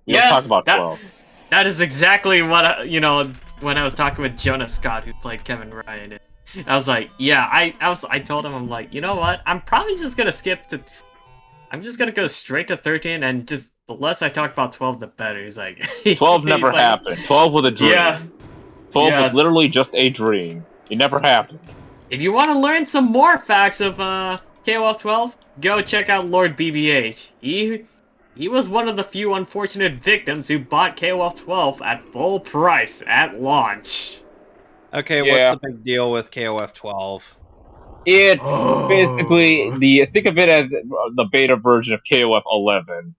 We don't talk about 12. That is exactly what when I was talking with Jonah Scott, who played Kevin Ryan. I was like, yeah, I told him, I'm like, you know what? I'm probably just gonna I'm just gonna go straight to 13, and just the less I talk about 12, the better. He's like, 12 never happened. 12 was a dream. Yeah. 12 was literally just a dream. It never happened. If you want to learn some more facts of KOF 12, go check out Lord BBH. He was one of the few unfortunate victims who bought KOF 12 at full price at launch. Okay, what's the big deal with KOF 12? It's basically think of it as the beta version of KOF 11.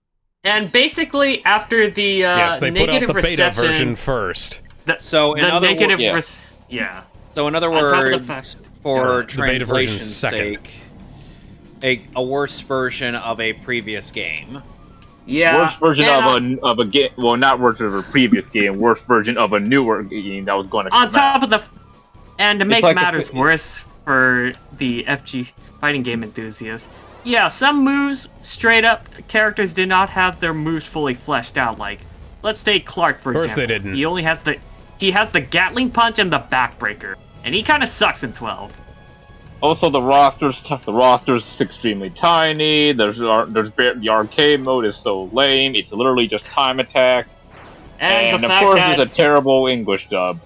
And basically, after the yes, they negative put out the beta reception version first. So in other words, So in other On top of the words, fact- for The beta version's translation's second. sake, a worse version of a previous game. Yeah. Worst version and, of a game. Well, not worst of a previous game. Worst version of a newer game that was going to come on top out. of the, and to make like matters worse for the FG fighting game enthusiasts, yeah, some moves straight up characters did not have their moves fully fleshed out. Like, let's take Clark for Of course example. they didn't. He has the Gatling punch and the backbreaker, and he kind of sucks in 12. Also, the roster's extremely tiny. The arcade mode is so lame. It's literally just time attack. And the of fact course, that there's a terrible English dub.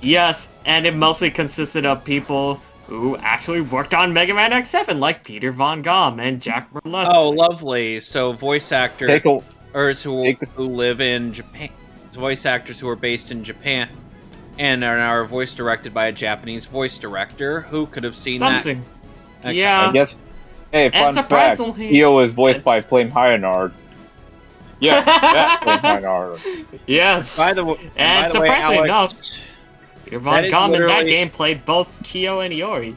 yes, and it mostly consisted of people who actually worked on Mega Man X7, like Peter Von Gomm and Jack Merlus. Oh, lovely. So voice actors Take a who live in Japan, voice actors who are based in Japan, and are now voice directed by a Japanese voice director. Who could have seen something. that? Yeah. I guess. Hey, fun fact: surprisingly- Io is voiced by Flame Hyanard. Yeah, that Flame Hyanard. Yes. By the way, And by the way, surprisingly Alex, enough, Peter Von is Gomm in that literally- game played both Kyo and Iori.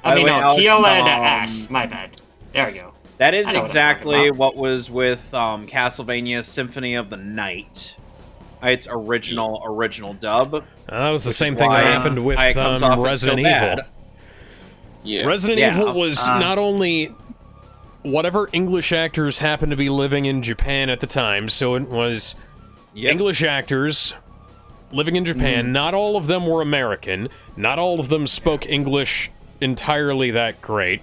By I the mean, way, no, Alex, Kyo and um, Ash. My bad. There we go. that is I know what I'm exactly talking about. what was with Castlevania Symphony of the Night. Its original dub. That was the Which same is thing that why happened with it comes off as Resident so Evil. bad. Yeah. Resident Yeah. Evil was not only whatever English actors happened to be living in Japan at the time, so it was Yep. English actors living in Japan. Not all of them were American. Not all of them spoke English entirely that great.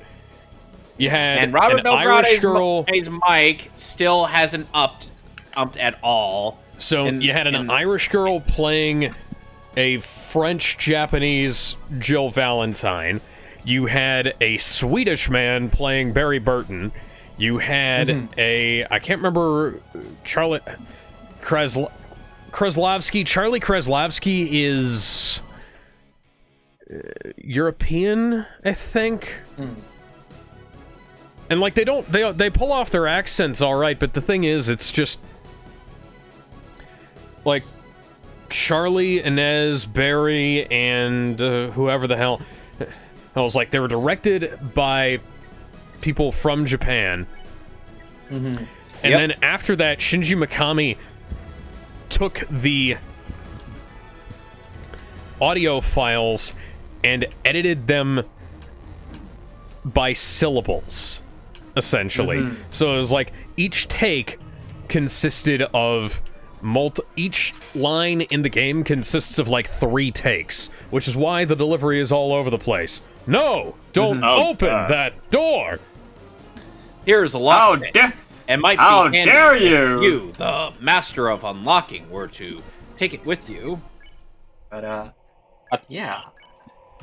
You had And Robert an Irish girl. Belgrade's mic still hasn't upped at all. So And- you had an and- Irish girl playing a French-Japanese Jill Valentine. You had a Swedish man playing Barry Burton. You had I can't remember, Charlie Kreslowski. Charlie Kreslowski is European, I think. And like they pull off their accents all right, but the thing is, it's just like Charlie, Inez, Barry, and whoever the hell. I was like, they were directed by people from Japan. And then after that, Shinji Mikami took the audio files and edited them by syllables, essentially. So it was like each take consisted of each line in the game consists of like 3 takes, which is why the delivery is all over the place. No, don't open that door. Here's a How lot. dare! It might be How handy dare if you! you, the master of unlocking, were to take it with you. But yeah.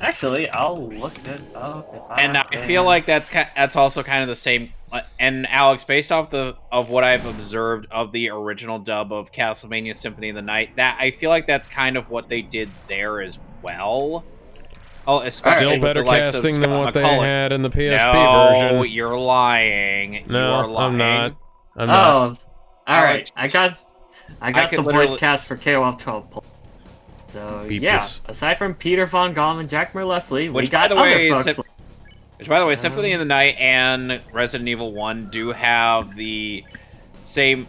Actually, I'll look it up. If And I feel like that's also kind of the same. And Alex, based off of what I've observed of the original dub of Castlevania Symphony of the Night, that I feel like that's kind of what they did there as well. Oh, especially Still with better the likes of casting than Scott what they McCullough. had in the PSP No, version. you're lying. No, you are lying. I'm not. I'm not. Oh, alright. I got could the voice literally- cast for KOF 12. So, Beep yeah. this. Aside from Peter Von Gomm and Jack Merlessley, we Which, got by the way, other folks. Symphony of the Night and Resident Evil 1 do have the same.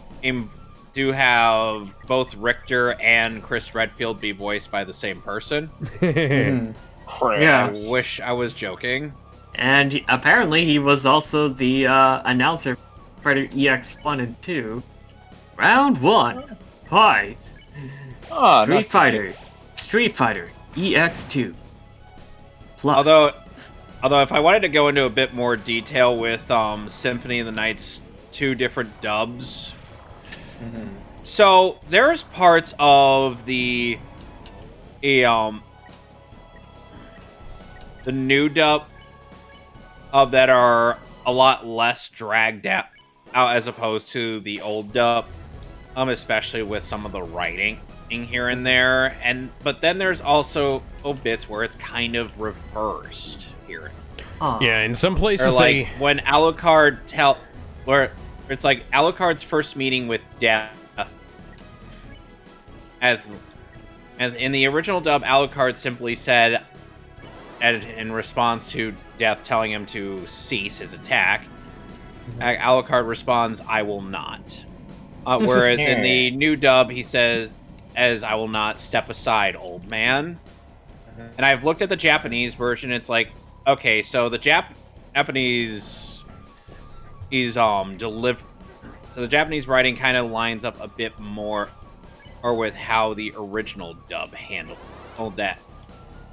Do have both Richter and Chris Redfield be voiced by the same person. Crap. Yeah. I wish I was joking. And apparently he was also the announcer for Predator EX1 and 2. Round 1. Fight. Ah, Street Fighter EX2. Plus. Although if I wanted to go into a bit more detail with Symphony of the Night's 2 different dubs. So there's parts of the new dub that are a lot less dragged out as opposed to the old dub, especially with some of the writing here and there, but then there's also bits where it's kind of reversed here. Aw. Yeah, in some Or places like when Alucard where it's like Alucard's first meeting with Death, And in the original dub, Alucard simply said, in response to Death telling him to cease his attack, Alucard responds, "I will not." Whereas in the new dub, he says, "As I will not step aside, old man." And I've looked at the Japanese version. It's like, okay, so the Japanese is So the Japanese writing kind of lines up a bit more, or with how the original dub handled that,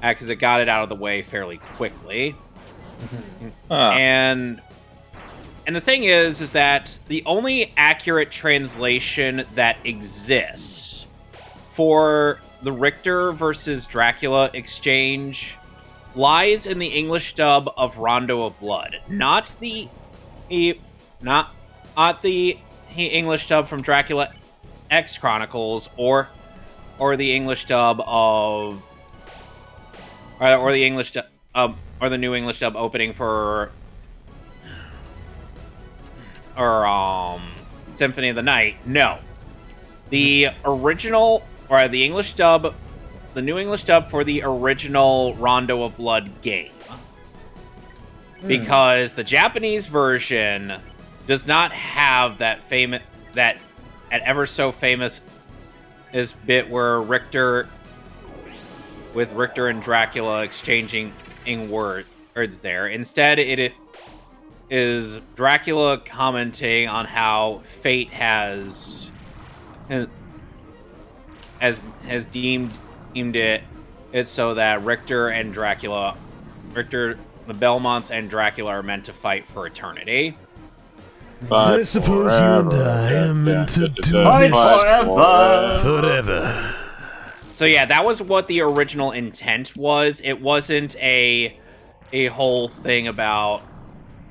because it got it out of the way fairly quickly. And the thing is that the only accurate translation that exists for the Richter versus Dracula exchange lies in the English dub of Rondo of Blood, not the English dub from Dracula X Chronicles, or the English dub of, or the English dub, or the new English dub opening for, or Symphony of the Night. No, the original, or the English dub, the new English dub for the original Rondo of Blood game, because the Japanese version does not have that ever so famous bit where Richter and Dracula exchanging words there. Instead, it is Dracula commenting on how fate has deemed it so that Richter, the Belmonts and Dracula are meant to fight for eternity. But I suppose you and I are meant to do Fight this forever. forever. So yeah, that was what the original intent was. It wasn't a whole thing about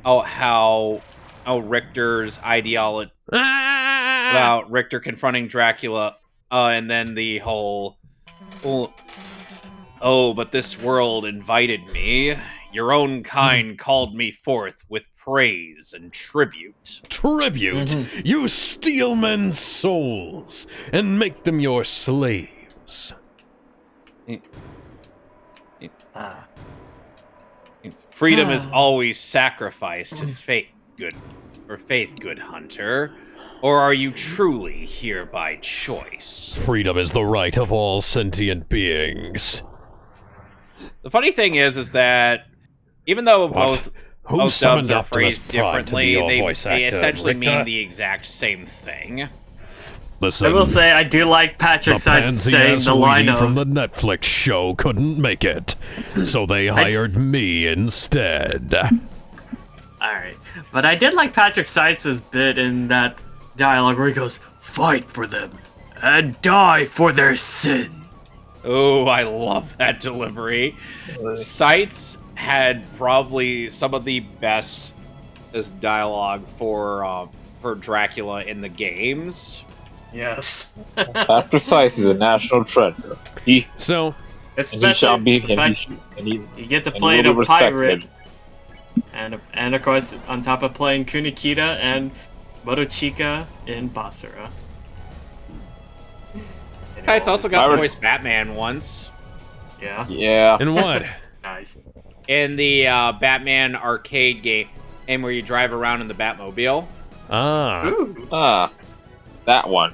how Richter's ideology, about Richter confronting Dracula, and then the whole, but this world invited me. Your own kind called me forth with praise and tribute. Tribute? You steal men's souls and make them your slaves. Freedom is always sacrificed to faith, good hunter. Or are you truly here by choice? Freedom is the right of all sentient beings. The funny thing is that even though both dubs are phrased differently, they essentially mean the exact same thing. Listen, I will say I do like Patrick Sides saying the line of from the Netflix show couldn't make it, so they hired me instead. Alright, but I did like Patrick Sides' bit in that dialogue where he goes, "Fight for them and die for their sin." Oh, I love that delivery. Sites had probably some of the best dialogue for Dracula in the games. Yes. Patrick Sides is a national treasure. Especially you get to play the pirate, and of course on top of playing Kunikita and Morochika in Basara. It's also got to voice Batman once. Yeah. Yeah. And what? Nice. In the Batman arcade game where you drive around in the Batmobile. That one.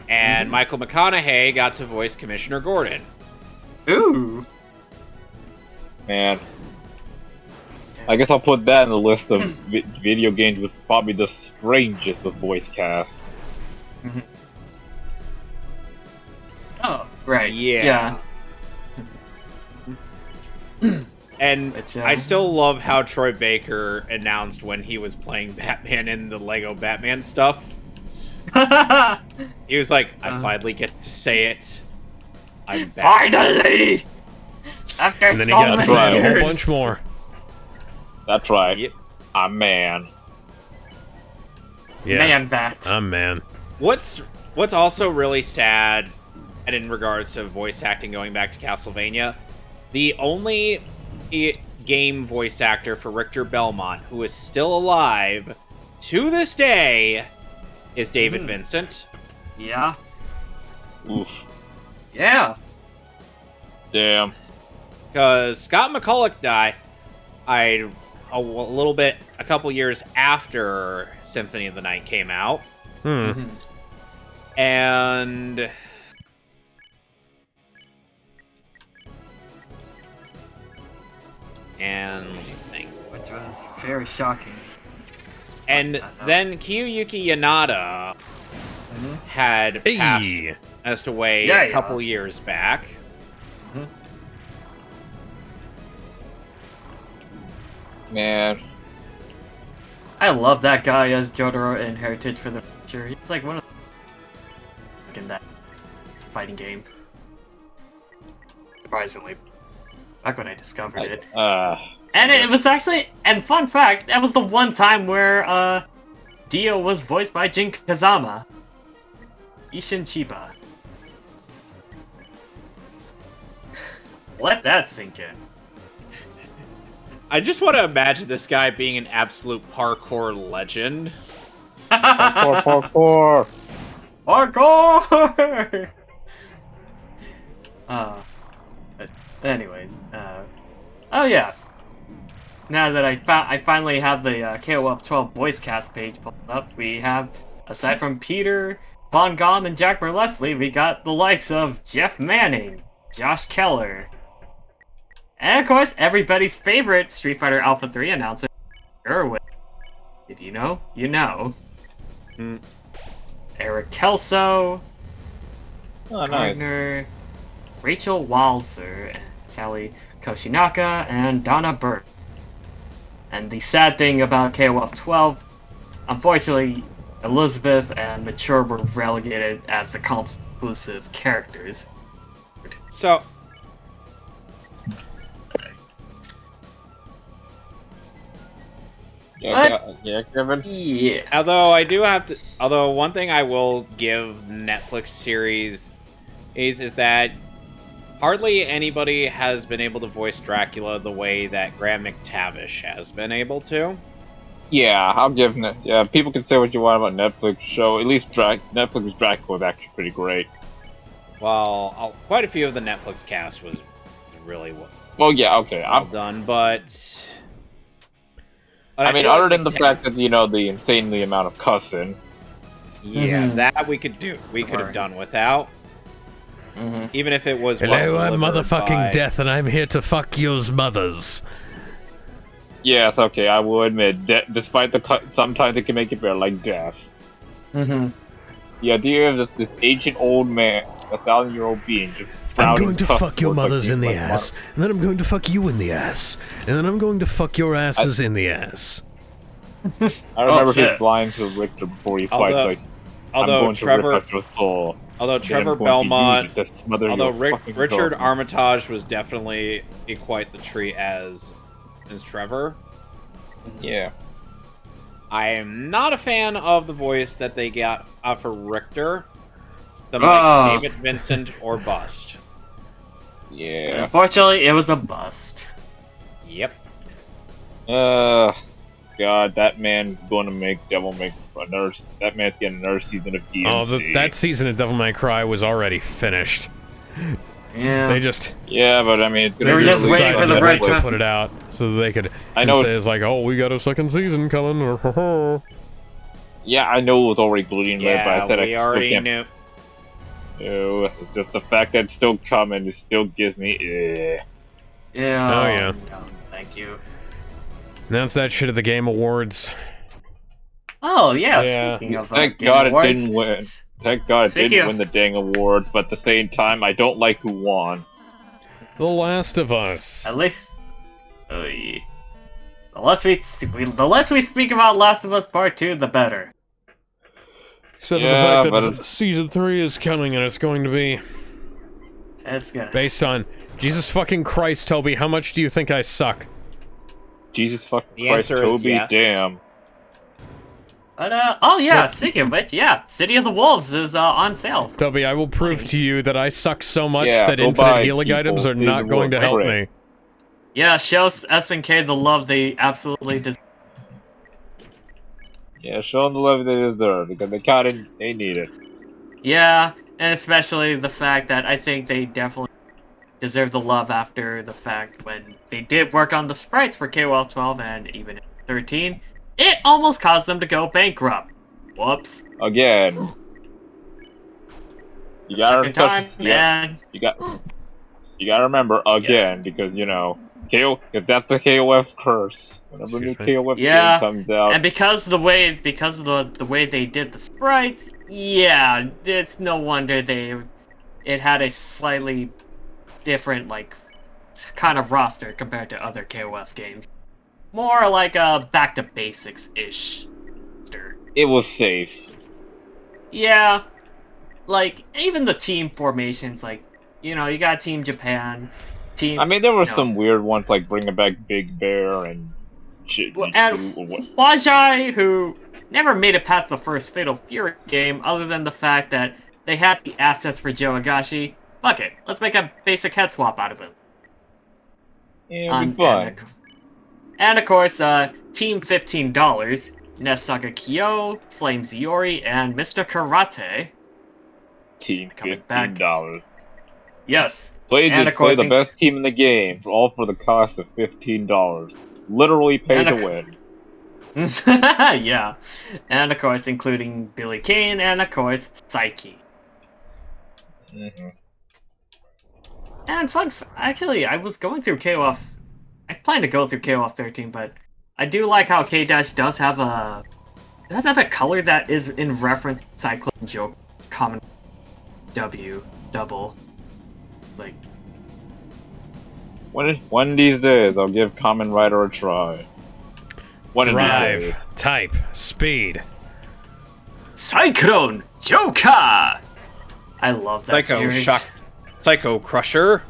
And Michael McConaughey got to voice Commissioner Gordon. Ooh. Man. I guess I'll put that in the list of video games with probably the strangest of voice casts. Oh, right. Yeah. And I still love how Troy Baker announced when he was playing Batman in the Lego Batman stuff. He was like, I finally get to say it. I'm back. Finally! After And then he so got to many say a whole years. bunch more. That's right. Yep. I'm man. Yeah, Man bats. I'm man. What's also really sad, and in regards to voice acting going back to Castlevania, the only game voice actor for Richter Belmont who is still alive to this day is David Vincent. Yeah. Oof. Yeah. Damn. Because Scott McCulloch died a couple years after Symphony of the Night came out. Hmm. And let me think. Which was very shocking. And then Kiyuyuki Yanada had passed away a couple years back. Man. I love that guy as Jotaro in Heritage for the Future. He's like one of the in that fighting game. Surprisingly. Back when I discovered it. And it was actually, and fun fact, that was the one time where Dio was voiced by Jin Kazama. Ishin Chiba. Let that sink in. I just want to imagine this guy being an absolute parkour legend. Parkour! Parkour! Anyways, oh yes. Now that I finally have the KOF 12 voice cast page pulled up, we have, aside from Peter Von Gom and Jack Leslie, we got the likes of Jeff Manning, Josh Keller, and of course, everybody's favorite Street Fighter Alpha 3 announcer, Irwin. If you know, you know. Eric Kelso, Gardner, Rachel Walser, Sally Koshinaka, and Donna Burt. And the sad thing about KOF 12, unfortunately, Elizabeth and Mature were relegated as the console exclusive characters. So, yeah, Kevin? Yeah. Although one thing I will give Netflix series is that hardly anybody has been able to voice Dracula the way that Graham McTavish has been able to. Yeah, I'll give it. Yeah, people can say what you want about Netflix show. At least Netflix's Dracula is actually pretty great. Well, quite a few of the Netflix cast was really well okay, well done, but I mean, other than the fact that, you know, the insanely amount of cussing. Yeah, that we could do. We could have done without. Even if it was Hello, I'm motherfucking by... Death, and I'm here to fuck yours mothers. Yes, okay, I will admit, despite the sometimes it can make it better, like Death. The idea of this ancient old man, 1,000-year-old being, just I'm going to cuss fuck your words mothers like in the like ass, and then I'm going to fuck you in the ass, and then I'm going to fuck your asses in the ass. I remember his line to Richter before he fights, like, I'm going to rip out your soul. Although Trevor Belmont, Richard Richard Armitage was definitely quite the treat as Trevor. Yeah. I am not a fan of the voice that they got for Richter. Something like David Vincent or bust. Yeah. Unfortunately, it was a bust. Yep. God, that man's going to make Devil May Cry nurse. That man's getting another season of DMC. Oh, that season of Devil May Cry was already finished. Yeah. They just... Yeah, but I mean, it's gonna they were just waiting for the right to time put it out so that they could I know say it's like, oh, we got a second season coming. Yeah, I know it was already bleeding red, but I said we already knew. Ew, it's just the fact that it's still coming, it still gives me Yeah. Oh, yeah. No, thank you. Announce that shit at the Game Awards. Oh, yeah, Yeah. speaking of Thank Game God Awards, it didn't win. Thank God it Speaking didn't of- win the dang awards, but at the same time, I don't like who won. The Last of Us. At least... Oh, yeah. The less we speak about Last of Us Part 2, the better. Except Yeah, for the fact but that Season 3 is coming and it's going to be It's gonna... based on... Jesus fucking Christ, Toby, how much do you think I suck? Jesus fucking The Christ, answer is Toby, yes. damn. But, oh yeah, speaking of which, yeah, City of the Wolves is on sale. Toby, I will prove to you that I suck so much Yeah, that go infinite buy healing people. items are City of not the going to Wolves, help great. me. Yeah, show SNK the love they absolutely deserve. Yeah, show them the love they deserve, because they need it. Yeah, and especially the fact that I think they definitely deserve the love after the fact when they did work on the sprites for KOF 12 and even 13. It almost caused them to go bankrupt. Whoops. Again. You gotta Second time, and you gotta remember again because KO, if that's the KOF curse. Whenever new Excuse me? KOF yeah, game comes out, and because of the way they did the sprites, yeah, it's no wonder it had a slightly different kind of roster compared to other KOF games. More like a back to basics ish. it was safe. Yeah, like even the team formations, you got Team Japan, Team. I mean, there were some weird ones like bringing back Big Bear and shit. And Huajai, who never made it past the first Fatal Fury game, other than the fact that they had the assets for Joe Higashi. Fuck it, let's make a basic head swap out of him. Yeah, it'd be fun. And of course, Team $15, Nesaga Kyo, Flame Ziori, and Mr. Karate. Team Coming back. $15. Yes. Play And of course, the best team in the game, all for the cost of $15. Literally pay to win. Yeah. And of course, including Billy Kane, and of course, Psyche. Mm-hmm. And actually, I was going through KOF. I plan to go through KOF 13, but I do like how K-Dash does have a color that is in reference to Cyclone Joke common W double. Like one of these days, I'll give Kamen Rider a try. One of these days. Drive, type, speed. Cyclone Joker. I love that series. Psycho Crusher.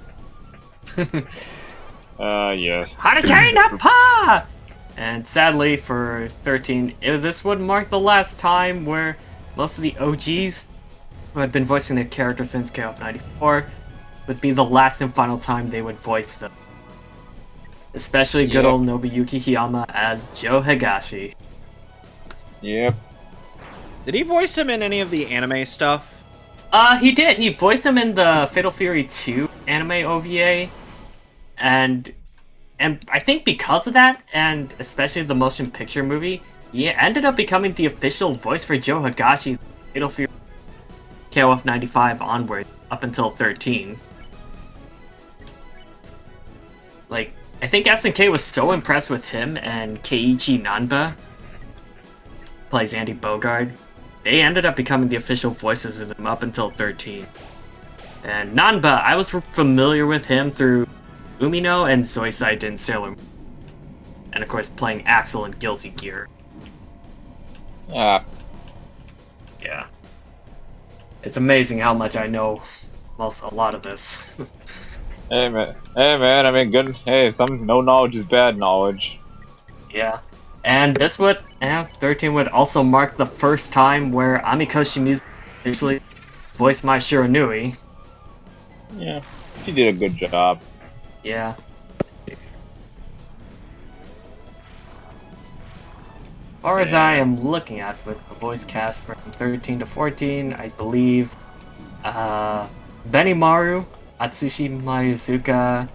Yes. Hurricane Appa! And sadly for 13, this would mark the last time where most of the OGs who had been voicing their character since KOF 94 would be the last and final time they would voice them. Especially good old Nobuyuki Hiyama as Joe Higashi. Yep. Did he voice him in any of the anime stuff? He did. He voiced him in the Fatal Fury 2 anime OVA. And I think because of that, and especially the motion picture movie, he ended up becoming the official voice for Joe Higashi, Fatal Fury KOF 95 onward, up until 13. Like, I think SNK was so impressed with him and Keiichi Nanba, plays Andy Bogard, they ended up becoming the official voices with him up until 13. And Nanba, I was familiar with him through Umino and Zoisite in Sailor Moon. And of course playing Axel in Guilty Gear. Yeah. Yeah. It's amazing how much I know a lot of this. Hey man, I mean, good. Hey, no knowledge is bad knowledge. Yeah. And this 13 would also mark the first time where Amiko Shimizu actually voiced Mai Shiranui. Yeah, she did a good job. Yeah. As far as I am looking at with the voice cast from 13 to 14, I believe Benimaru, Atsushi Mayuzuka,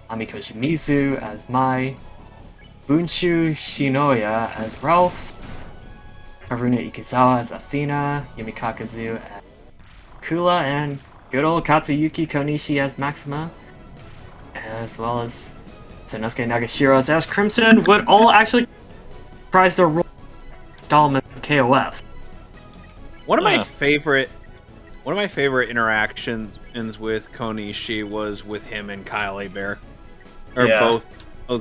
Amiko Shimizu as Mai, Bunshu Shinoya as Ralph, Haruna Ikizawa as Athena, Yumi Kakazu as Kula, and good old Katsuyuki Konishi as Maxima, as well as Sanosuke Nagashiro as Crimson, would all actually prize their role installment of KOF. One of my favorite interactions with Konishi was with him and Kyle Bear. Are both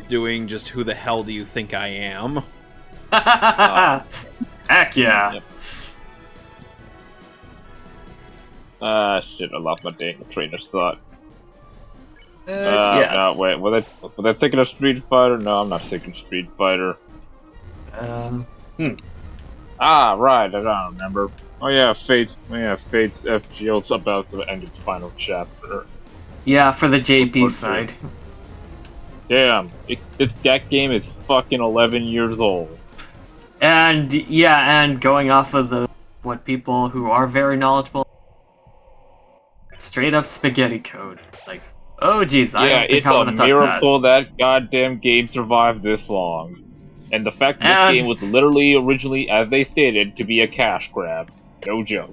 doing just "Who the hell do you think I am?" Heck yeah! Yep. Shit! I lost my train of thought. Yes. No, wait. Was I thinking of Street Fighter? No, I'm not thinking Street Fighter. Ah, right. I don't remember. Oh yeah, Fate's FGO's about to end its final chapter. Yeah, for the JP side. Damn, that game is fucking 11 years old. And yeah, and going off of what people who are very knowledgeable straight up spaghetti code. Like, oh geez, I Yeah, don't think it's I a want to touch that. miracle that goddamn game survived this long. And the fact that And- this game was literally originally, as they stated, to be a cash grab. No joke.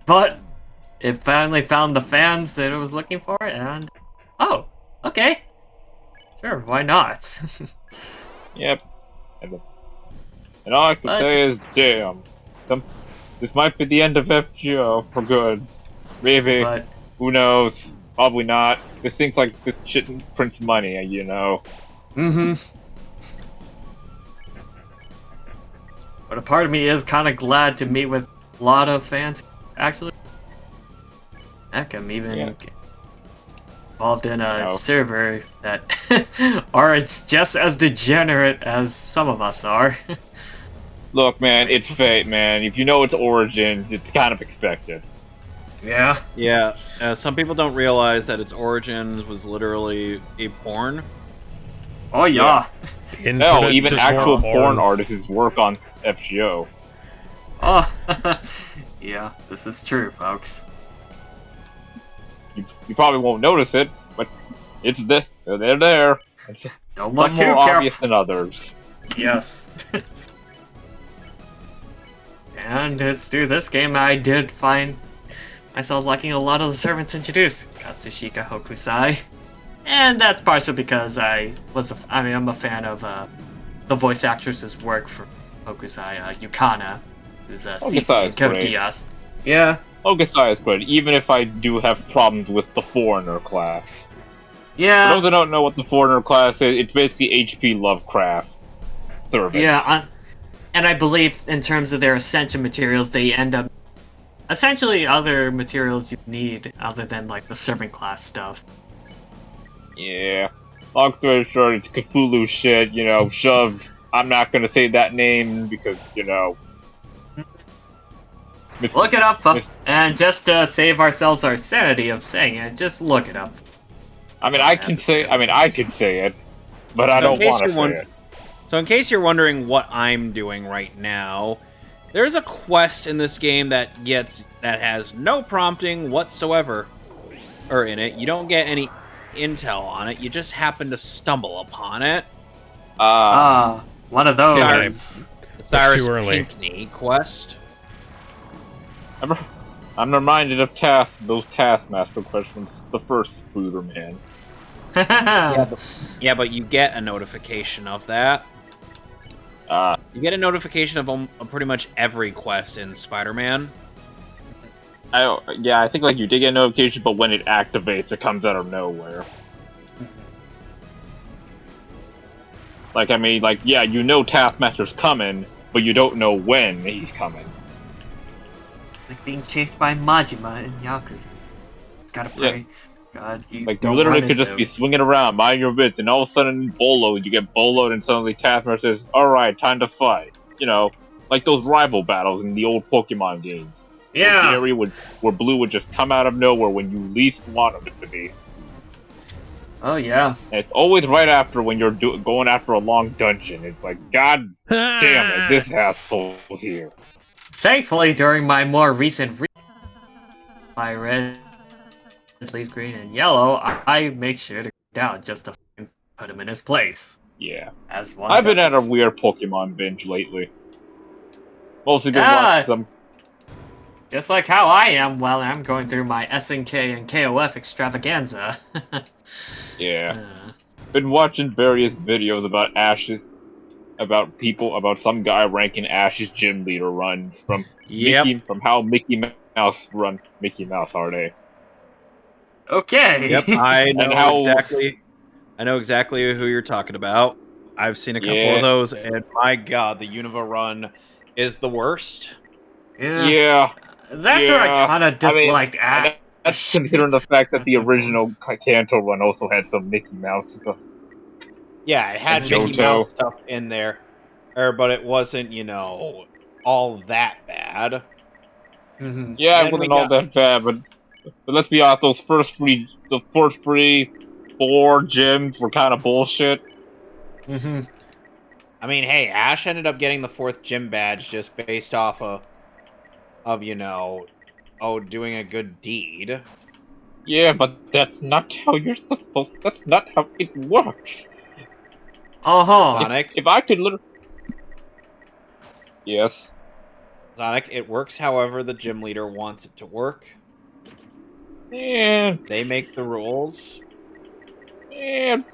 But it finally found the fans that it was looking for, and oh, okay, sure, why not? Yep. And all I can But- say is, damn. This might be the end of FGO for good. Maybe. But Who knows? Probably not. This thing's like this shit prints money, you know. But a part of me is kind of glad to meet with a lot of fans. Actually, heck, I'm even involved in a server that are just as degenerate as some of us are. Look, man, it's fate, man. If you know its origins, it's kind of expected. Yeah. Yeah, some people don't realize that its origins was literally a porn. Oh yeah. Hell, even actual porn porn artists work on FGO. Oh, yeah. This is true, folks. You probably won't notice it, but it's there. They're there. Don't Some look too more obvious careful. than others. Yes. And it's through this game I did find myself liking a lot of the servants introduced. Katsushika Hokusai. And that's partially because I'm a fan of the voice actress's work for Hokusai, Yukana, who's Cece in Code great. Geass. Yeah. Hokusai is great, even if I do have problems with the foreigner class. For Yeah. those that don't know what the foreigner class is, it's basically HP Lovecraft servants. Yeah, and I believe in terms of their essential materials, they end up essentially other materials you need other than like the servant class stuff. Yeah. Long story short, it's Cthulhu shit, you know, shoved. I'm not gonna say that name because, you know. Look it up, and just to save ourselves our sanity of saying it, just look it up. I mean, I can say it, but I don't want to say it. So in case you're wondering what I'm doing right now, there's a quest in this game that has no prompting whatsoever in it. You don't get any intel on it. You just happen to stumble upon it. One of those. Cyrus too early. Pinckney quest. I'm reminded of those Taskmaster questions, the first Spooderman. Yeah, but you get a notification of that. You get a notification of pretty much every quest in Spider-Man. I think like you did get a notification, but when it activates, it comes out of nowhere. Like, I mean, like, yeah, you know Taskmaster's coming, but you don't know when he's coming. Like being chased by Majima in Yakuza. Just gotta pray. Yeah. God, you Like, don't you literally run could into just be swinging around, mind your bits, and all of a sudden, you get boloed, and suddenly Taskmaster says, alright, time to fight. You know, like those rival battles in the old Pokemon games. Yeah. The area where Blue would just come out of nowhere when you least want him to be. Oh yeah. And it's always right after when you're going after a long dungeon. It's like, god damn it, this asshole's here. Thankfully, during my more recent my red, leaf green, and yellow, I make sure to go down just to put him in his place. Yeah. As one I've been does. at a weird Pokemon binge lately. Mostly been Yeah. watching some. Just like how I am while I'm going through my SNK and KOF extravaganza. Yeah. Been watching various videos about about some guy ranking Ash's gym leader runs from how Mickey Mouse run Mickey Mouse are they? Okay. Yep, I know And how- exactly who you're talking about. I've seen a couple of those, and my god, the Unova run is the worst. Yeah. That's what I kind of disliked. That's considering the fact that the original Kanto run also had some Mickey Mouse stuff. Yeah, it had And Mickey Johto. Mouse stuff in there, but it wasn't, all that bad. Mhm. Yeah, Then it wasn't we all that bad, but let's be honest, the first 4 gyms were kind of bullshit. Mhm. I mean, hey, Ash ended up getting the 4th gym badge just based off of doing a good deed. Yeah, but that's not how you're supposed. That's not how it works. Uh-huh. Sonic, If I could literally. Yes. Sonic, it works however the gym leader wants it to work. Man, They make the rules. man,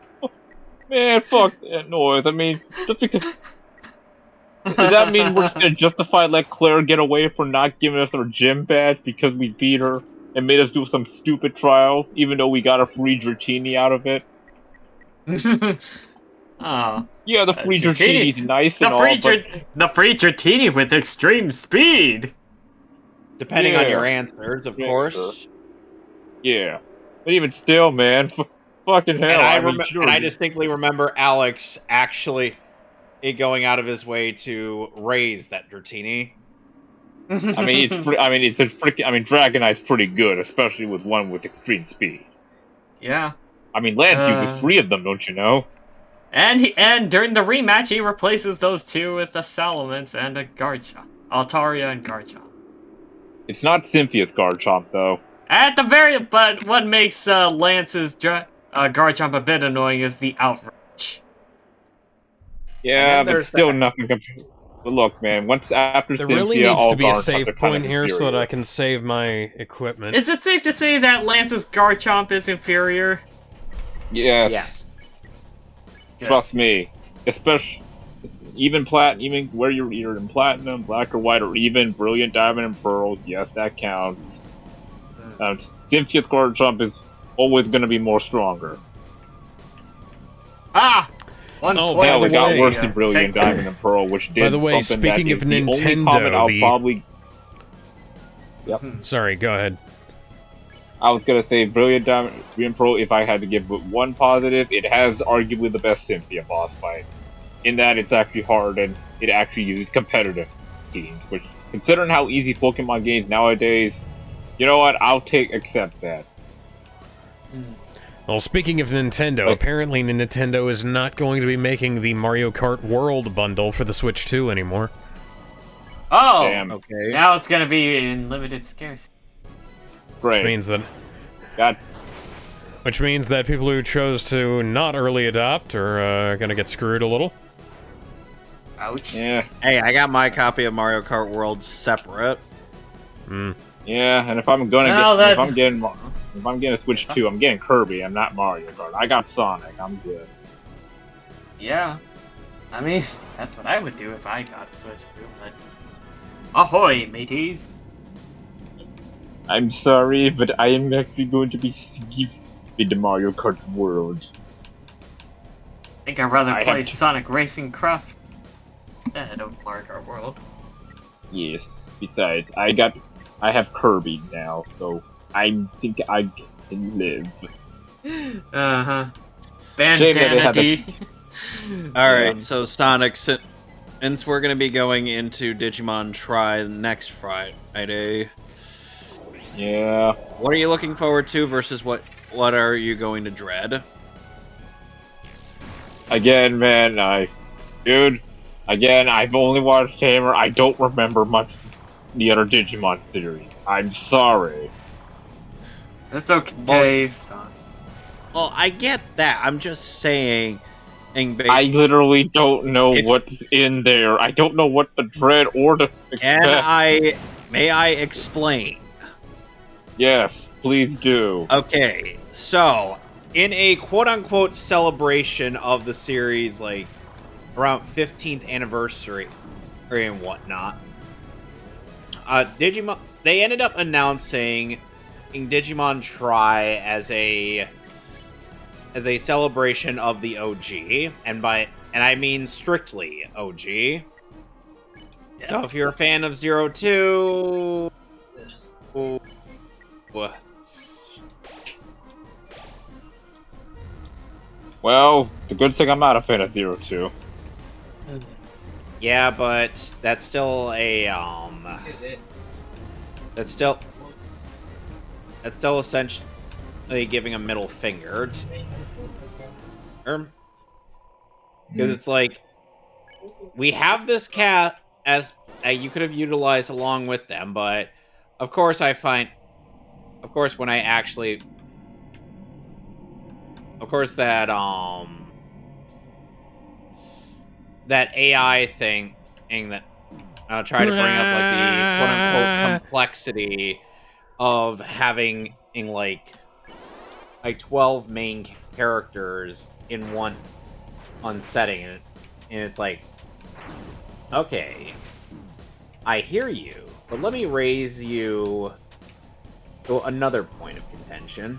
man, fuck that noise. I mean, just because. Does that mean we're just gonna justify let Claire get away for not giving us our gym badge because we beat her and made us do some stupid trial, even though we got a free Dratini out of it? Oh, Yeah, the free Dratini. Dratini's nice and all, but The free Dratini with extreme speed. Depending on your Yeah. answers, of Yeah, course. yeah. But even still, man, fucking hell. I mean, sure. And I distinctly remember Alex actually going out of his way to raise that Dratini. I mean, it's a freaking. I mean, Dragonite's pretty good, especially with one with extreme speed. Yeah. I mean, Lance uses 3 of them, don't you know? And during the rematch, he replaces those 2 with a Salamence and a Garchomp. Altaria and Garchomp. It's not Cynthia's Garchomp, though. But what makes Lance's Garchomp a bit annoying is the outrage. Yeah, but there's still that. nothing compared. But look, man, once after There Cynthia, really needs all to be a Garchomps save are kind point of here so that I inferior. can save my equipment. Is it safe to say that Lance's Garchomp is inferior? Yes. Yes. Trust me. Especially even even where you're either in platinum, black or white, or even brilliant diamond and pearl. Yes, that counts. Cynthia's Garchomp is always going to be more stronger. Ah! One Oh, point by Hell, the it got way, worse than brilliant diamond and pearl, which did By the way, something speaking that of is the only Nintendo, comment I'll probably. Yep. Sorry, go ahead. I was gonna say Brilliant Diamond Green Pro. If I had to give it one positive, it has arguably the best Cynthia boss fight. In that it's actually hard and it actually uses competitive teams. Which, considering how easy Pokemon games nowadays, you know what? I'll accept that. Well, speaking of Nintendo, apparently Nintendo is not going to be making the Mario Kart World bundle for the Switch 2 anymore. Oh! Damn. Okay. Now it's gonna be in limited scarcity. Great. Which means that people who chose to not early adopt are gonna get screwed a little. Ouch. Yeah. Hey, I got my copy of Mario Kart World separate. Yeah, and if I'm gonna Well, get, if I'm getting a Switch 2, I'm getting Kirby. I'm not Mario Kart. I got Sonic. I'm good. Yeah. I mean, that's what I would do if I got Switch 2, but... Ahoy, mateys! I'm sorry, but I am actually going to be skipping the Mario Kart World. I think I'd rather I play have to- Sonic Racing Cross instead of Mario Kart World. Yes. Besides, I have Kirby now, so I think I can live. Uh-huh. Shame that they Bandana had D. Alright, so Sonic, since we're going to be going into Digimon Try next Friday, Yeah. what are you looking forward to versus what are you going to dread? Again, man, I've only watched Hammer. I don't remember much of the other Digimon series. I'm sorry. That's okay, son. Well, I get that. I'm just saying... I literally don't know what's in there. I don't know what to dread or to expect. May I explain? Yes, please do. Okay, so in a quote-unquote celebration of the series, like around 15th anniversary and whatnot, Digimon, they ended up announcing Digimon Try as a celebration of the OG, and I mean strictly OG. Yes. So if you're a fan of 02, well, the good thing I'm not a fan of 02. yeah, but that's still a that's still essentially giving a middle finger to because it's like we have this cat as you could have utilized along with them, but of course when I actually that AI thing that tried to bring up like the quote unquote complexity of having like 12 main characters in one setting, and it's like, okay, I hear you, but let me raise you to another point of contention.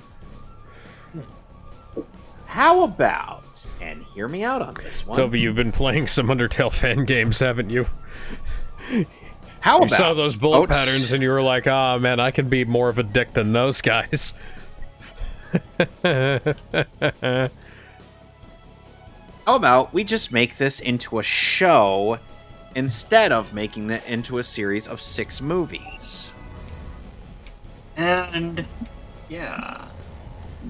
How about, and hear me out on this one, Toby, you've been playing some Undertale fan games, haven't you? How You about saw those bullet patterns and you were like, ah, man, I can be more of a dick than those guys. How about we just make this into a show instead of making it into a series of 6 movies? And yeah.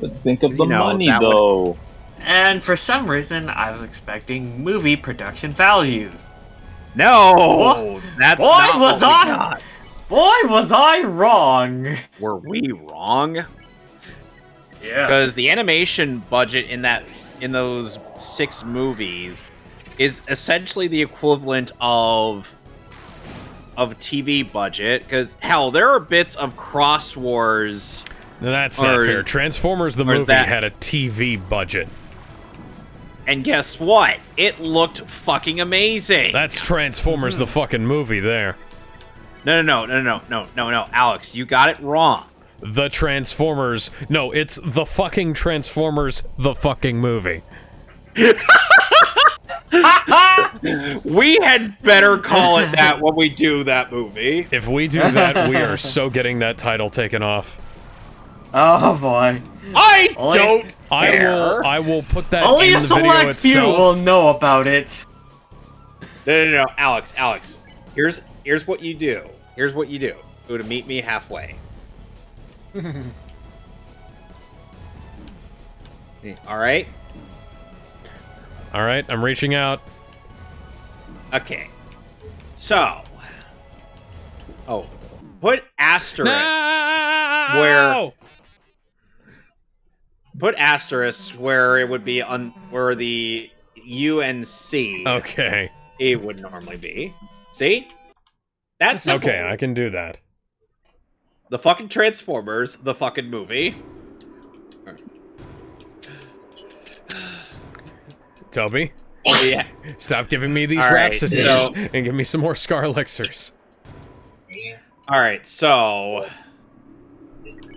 But think of the You know, money, that would- though. And for some reason, I was expecting movie production values. No, that's Boy, not was what we I- got. Boy, was I wrong! Were we wrong? Yeah. Because the animation budget in those 6 movies is essentially the equivalent of TV budget. Because hell, there are bits of Cross Wars. No, that's not fair. Transformers the movie had a TV budget. And guess what? It looked fucking amazing. That's Transformers the fucking movie there. No, Alex, you got it wrong. The Transformers. No, it's the fucking Transformers the fucking movie. We had better call it that when we do that movie. If we do that, we are so getting that title taken off. Oh boy. I Only- don't care. I will put that Only in a the video select few will itself. know about it. No, Alex. Here's what you do. Here's what you do. Go to meet me halfway. All right. All right, I'm reaching out. Okay. So. Oh. Put asterisks No! Put asterisks where it would be where the U and C Okay. it would normally be. See? That's simple. Okay, I can do that. The fucking Transformers, the fucking movie. Toby, Yeah. stop giving me these All right, rhapsodies so- and give me some more Scar Elixirs. All right, so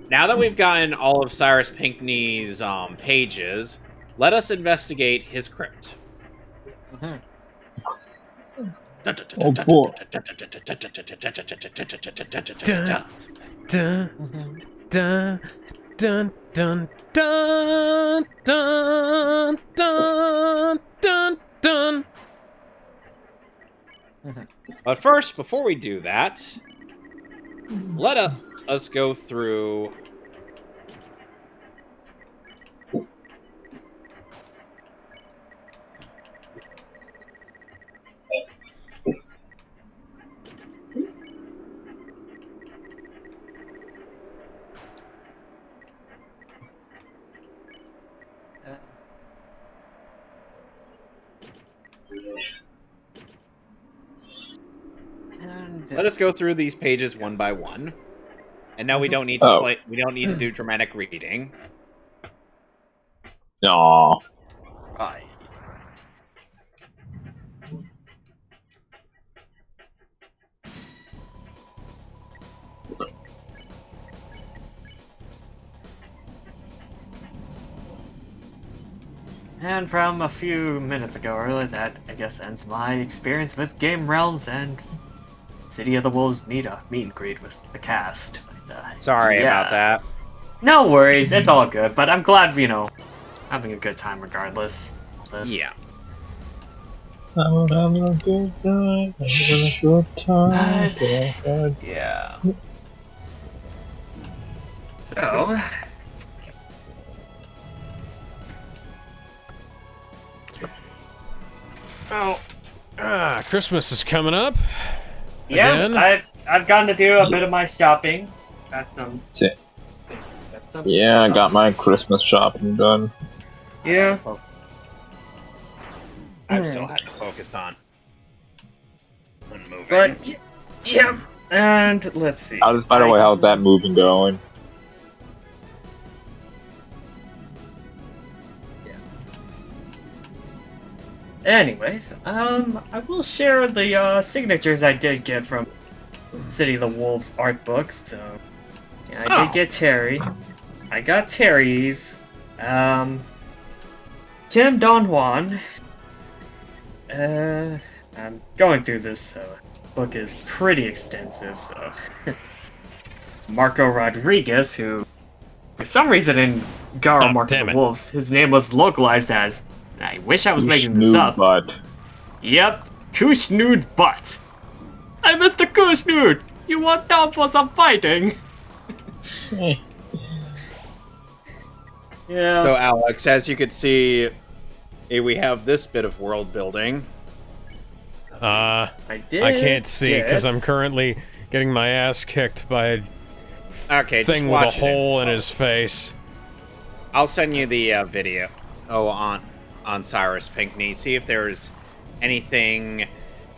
now that we've gotten all of Cyrus Pinckney's pages, let us investigate his crypt. Oh, boy. Dun, dun, dun, dun, dun, dun, dun, dun, dun, dun. But first, before we do that, let us go through. Let us go through these pages one by one. And now we don't need to play. We don't need to do dramatic reading. Aw. Right. And from a few minutes ago, earlier, that I guess ends my experience with Game Realms and City of the Wolves meet and greet with the cast. But, Sorry yeah. about that. No worries, it's all good. But I'm glad, having a good time regardless. This. Yeah. I'm having a good time. I'm having a good time. Yeah. So. Oh, Christmas is coming up. Yeah, Again? I've gotten to do a bit of my shopping. Got some. Shit. Got some Yeah, I stuff. got my Christmas shopping done. Yeah. I'm still having to focus on moving. But yeah, and let's see. By the way, how's that moving going? Anyways, I will share the signatures I did get from City of the Wolves art books. So, yeah, I did get Terry. I got Terry's. Kim Don Juan. I'm going through this book is pretty extensive, so Marco Rodriguez, who for some reason in Garo Mark of the Wolves, his name was localized as. I wish I was making this up. Butt. Yep, Kushnood Butt. Hey, Mr. Kushnood, you want down for some fighting? Yeah. So, Alex, as you could see, we have this bit of world building. I can't see because I'm currently getting my ass kicked by a thing with a hole in his face. I'll send you the video. On Cyrus Pinckney. See if there's anything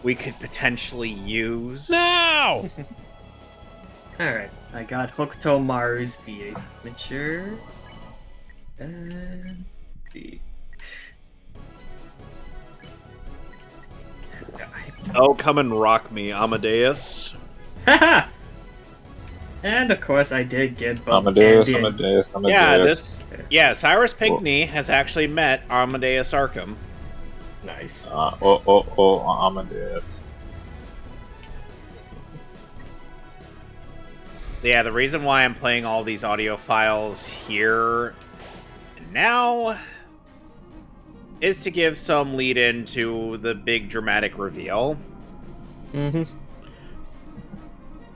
we could potentially use. No! Alright, I got Hokuto Maru's VA signature. See. Oh, come and rock me, Amadeus. Haha! And of course, I did get both Amadeus. Yeah, Cyrus Pinckney has actually met Amadeus Arkham. Nice. Amadeus. So yeah, the reason why I'm playing all these audio files here now is to give some lead in to the big dramatic reveal. Mm-hmm.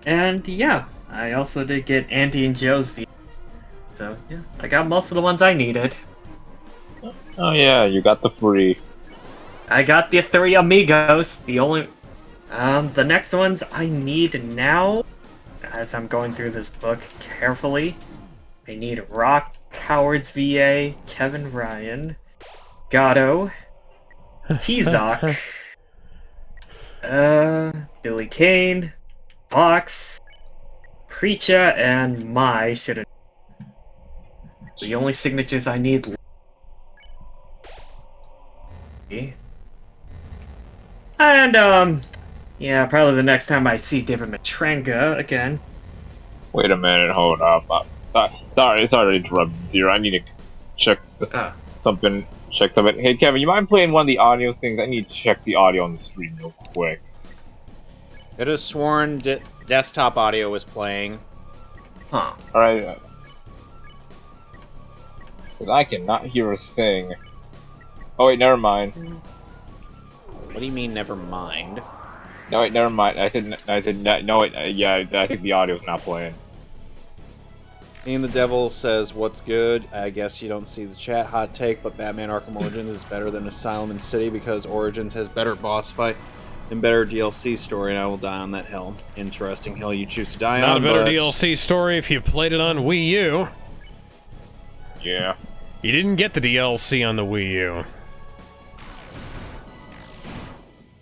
And yeah, I also did get Andy and Joe's VA. So, yeah, I got most of the ones I needed. Oh yeah, you got the free. I got the 3 amigos. The next ones I need now, as I'm going through this book carefully. I need Rock Howard's VA, Kevin Ryan, Gatto, T-Zoc, Billy Kane, Fox, Preacher, and Mai should have. The only signatures I need. And, yeah, probably the next time I see David Matranga again. Wait a minute, hold up. Sorry to interrupt, Zero. I need to check something. Hey, Kevin, you mind playing one of the audio things? I need to check the audio on the stream real quick. It is sworn desktop audio was playing. Huh. Alright. Because I cannot hear a thing. Oh wait, never mind. What do you mean, never mind? No wait, never mind. I think the audio's not playing. Ian the Devil says, what's good? I guess you don't see the chat. Hot take, but Batman Arkham Origins is better than Asylum and City because Origins has better boss fight and better DLC story, and I will die on that hill. Interesting hill you choose to die on. Not a better DLC story if you played it on Wii U. Yeah. You didn't get the DLC on the Wii U.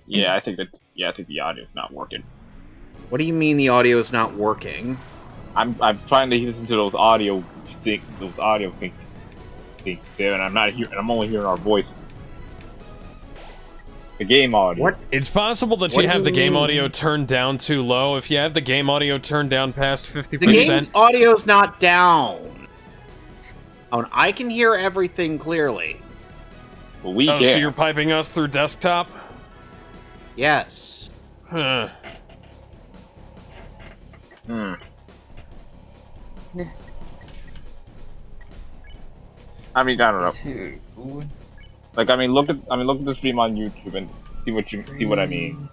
Yeah, I think the audio's not working. What do you mean the audio is not working? I'm trying to listen to those audio things, there, and I'm only hearing our voice. The game audio. What? It's possible that you have the game audio turned down too low. If you have the game audio turned down past 50%. The game audio's not down. Oh, I can hear everything clearly. Well, we can. So you're piping us through desktop? Yes. Huh. I mean, I don't know. Like, I mean, look at the stream on YouTube and see what I mean.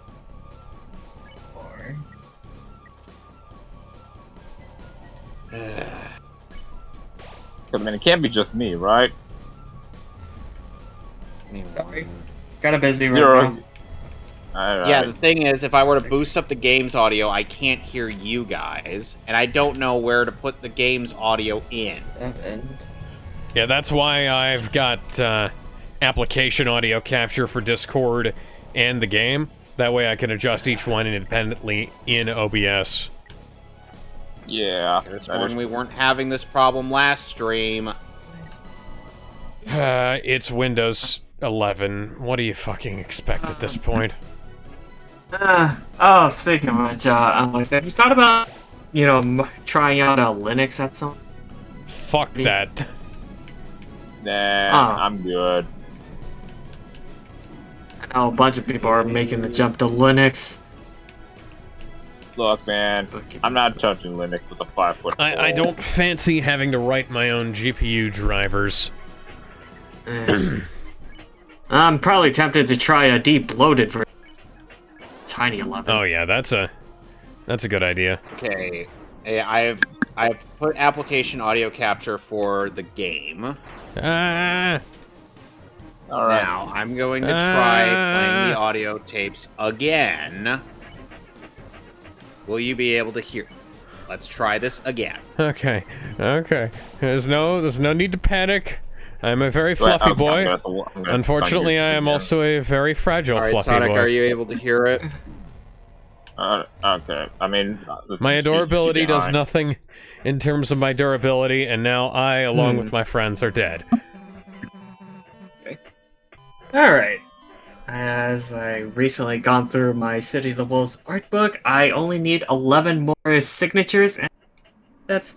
I mean, it can't be just me, right? Sorry. Kinda busy right now. Yeah, the thing is, if I were to boost up the game's audio, I can't hear you guys, and I don't know where to put the game's audio in. Yeah, that's why I've got application audio capture for Discord and the game. That way I can adjust each one independently in OBS. Yeah. There's one we weren't having this problem last stream. It's Windows 11. What do you fucking expect at this point? Speaking of which, have you thought about, trying out a Linux at some? Fuck that. Nah, I'm good. I know a bunch of people are making the jump to Linux. Look, man, I'm not touching Linux with a 5-foot pole. I don't fancy having to write my own GPU drivers. I'm probably tempted to try a deep loaded version. Tiny 11. Oh yeah, that's a good idea. Okay, hey, I've put application audio capture for the game. Ah! All right. Now I'm going to try playing the audio tapes again. Will you be able to hear? Let's try this again. Okay. There's no need to panic. I'm a very fluffy boy. Unfortunately, I am also a very fragile All right, fluffy Sonic, boy. are you able to hear it? Okay. I mean, My adorability does nothing in terms of my durability, and now I, along with my friends, are dead. Alright. As I recently gone through my City of the Wolves art book, I only need 11 more signatures, and that's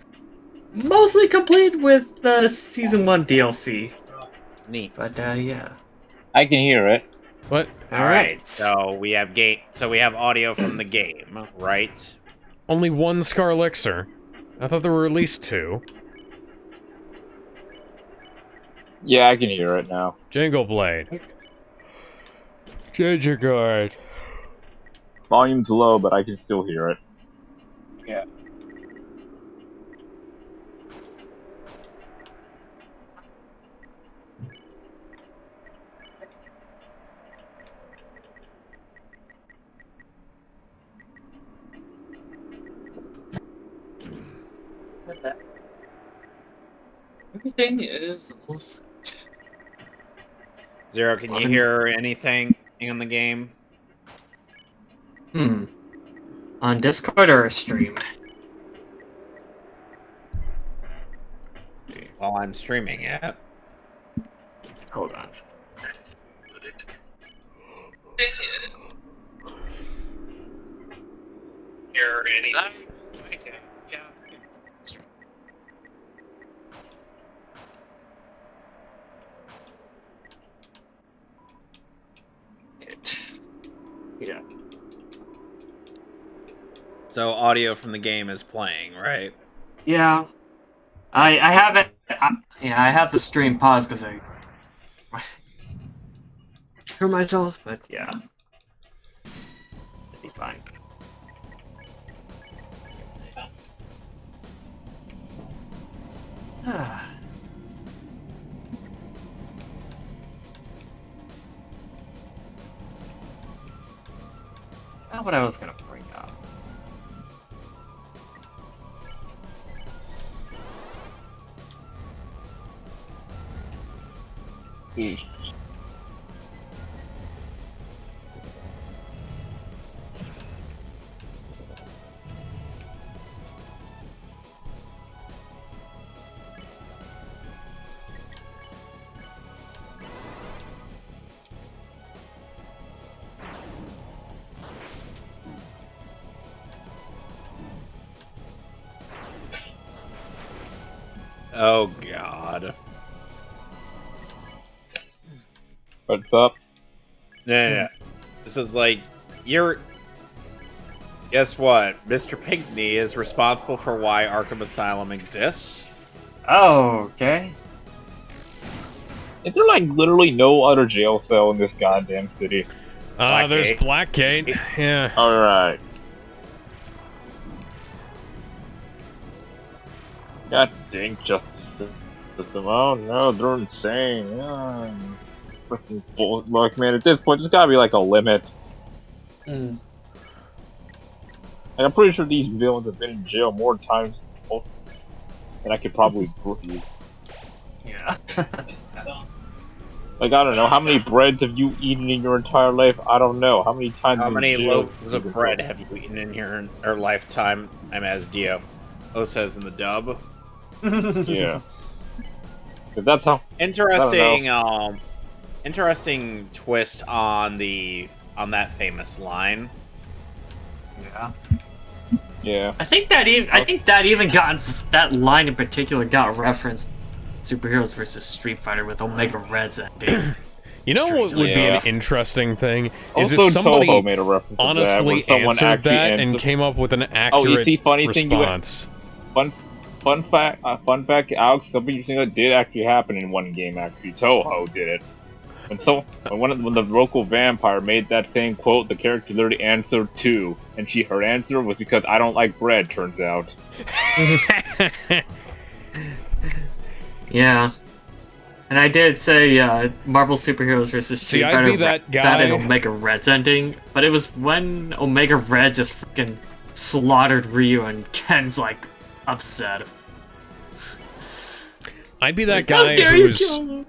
mostly complete with the Season 1 DLC. Neat. But, yeah. I can hear it. What? Alright, so we have audio from the game, right? Only one Scar Elixir. I thought there were at least two. Yeah, I can hear it now. Jingle Blade. Ginger Guard. Volume's low, but I can still hear it. Yeah. Everything is Zero, can you hear anything in the game? on Discord or a stream? While I'm streaming it. Hold on. This is. Hear anything? Okay. Yeah. Yeah. So audio from the game is playing, right? Yeah. I have it. I have the stream paused because I for myself, but yeah, it'll be fine. Not what I was gonna bring up. Oh god. What's up? No. This is like guess what? Mr. Pinkney is responsible for why Arkham Asylum exists. Oh, okay. Is there like literally no other jail cell in this goddamn city? There's Blackgate. Blackgate. Yeah. Alright. God dang justice system. Oh no, they're insane. Yeah. Freaking bull. Look, man, at this point, there's gotta be like a limit. Mm. Like, I'm pretty sure these villains have been in jail more times than I could probably prove. Yeah. Like, I don't know, how many breads have you eaten in your entire life? I don't know. How many times? How in many jail loaves you of been bread thrown? have you eaten in your lifetime? I'm as Dio. O says in the dub. Yeah. 'Cause that's how. Interesting, interesting twist on that famous line. Yeah. Yeah. I think that even got that line in particular got referenced Superheroes versus Street Fighter with Omega Red's ending. You know what would be Yeah. an interesting thing is Also, if somebody Toho made a reference to that, honestly where someone answered actually that and answered. came up with an Oh, accurate you see, funny thing, response. fun fact, Alex. Something you think did actually happen in one game. Actually, Toho did it. When the local vampire made that same quote, the character literally answered too, and her answer was because I don't like bread. Turns out. Yeah. And I did say Marvel Superheroes versus Street I'd Fighter be that had an guy- Omega Red's ending, but it was when Omega Red just freaking slaughtered Ryu and Ken's like upset. I'd be that Like, how guy dare you kill him?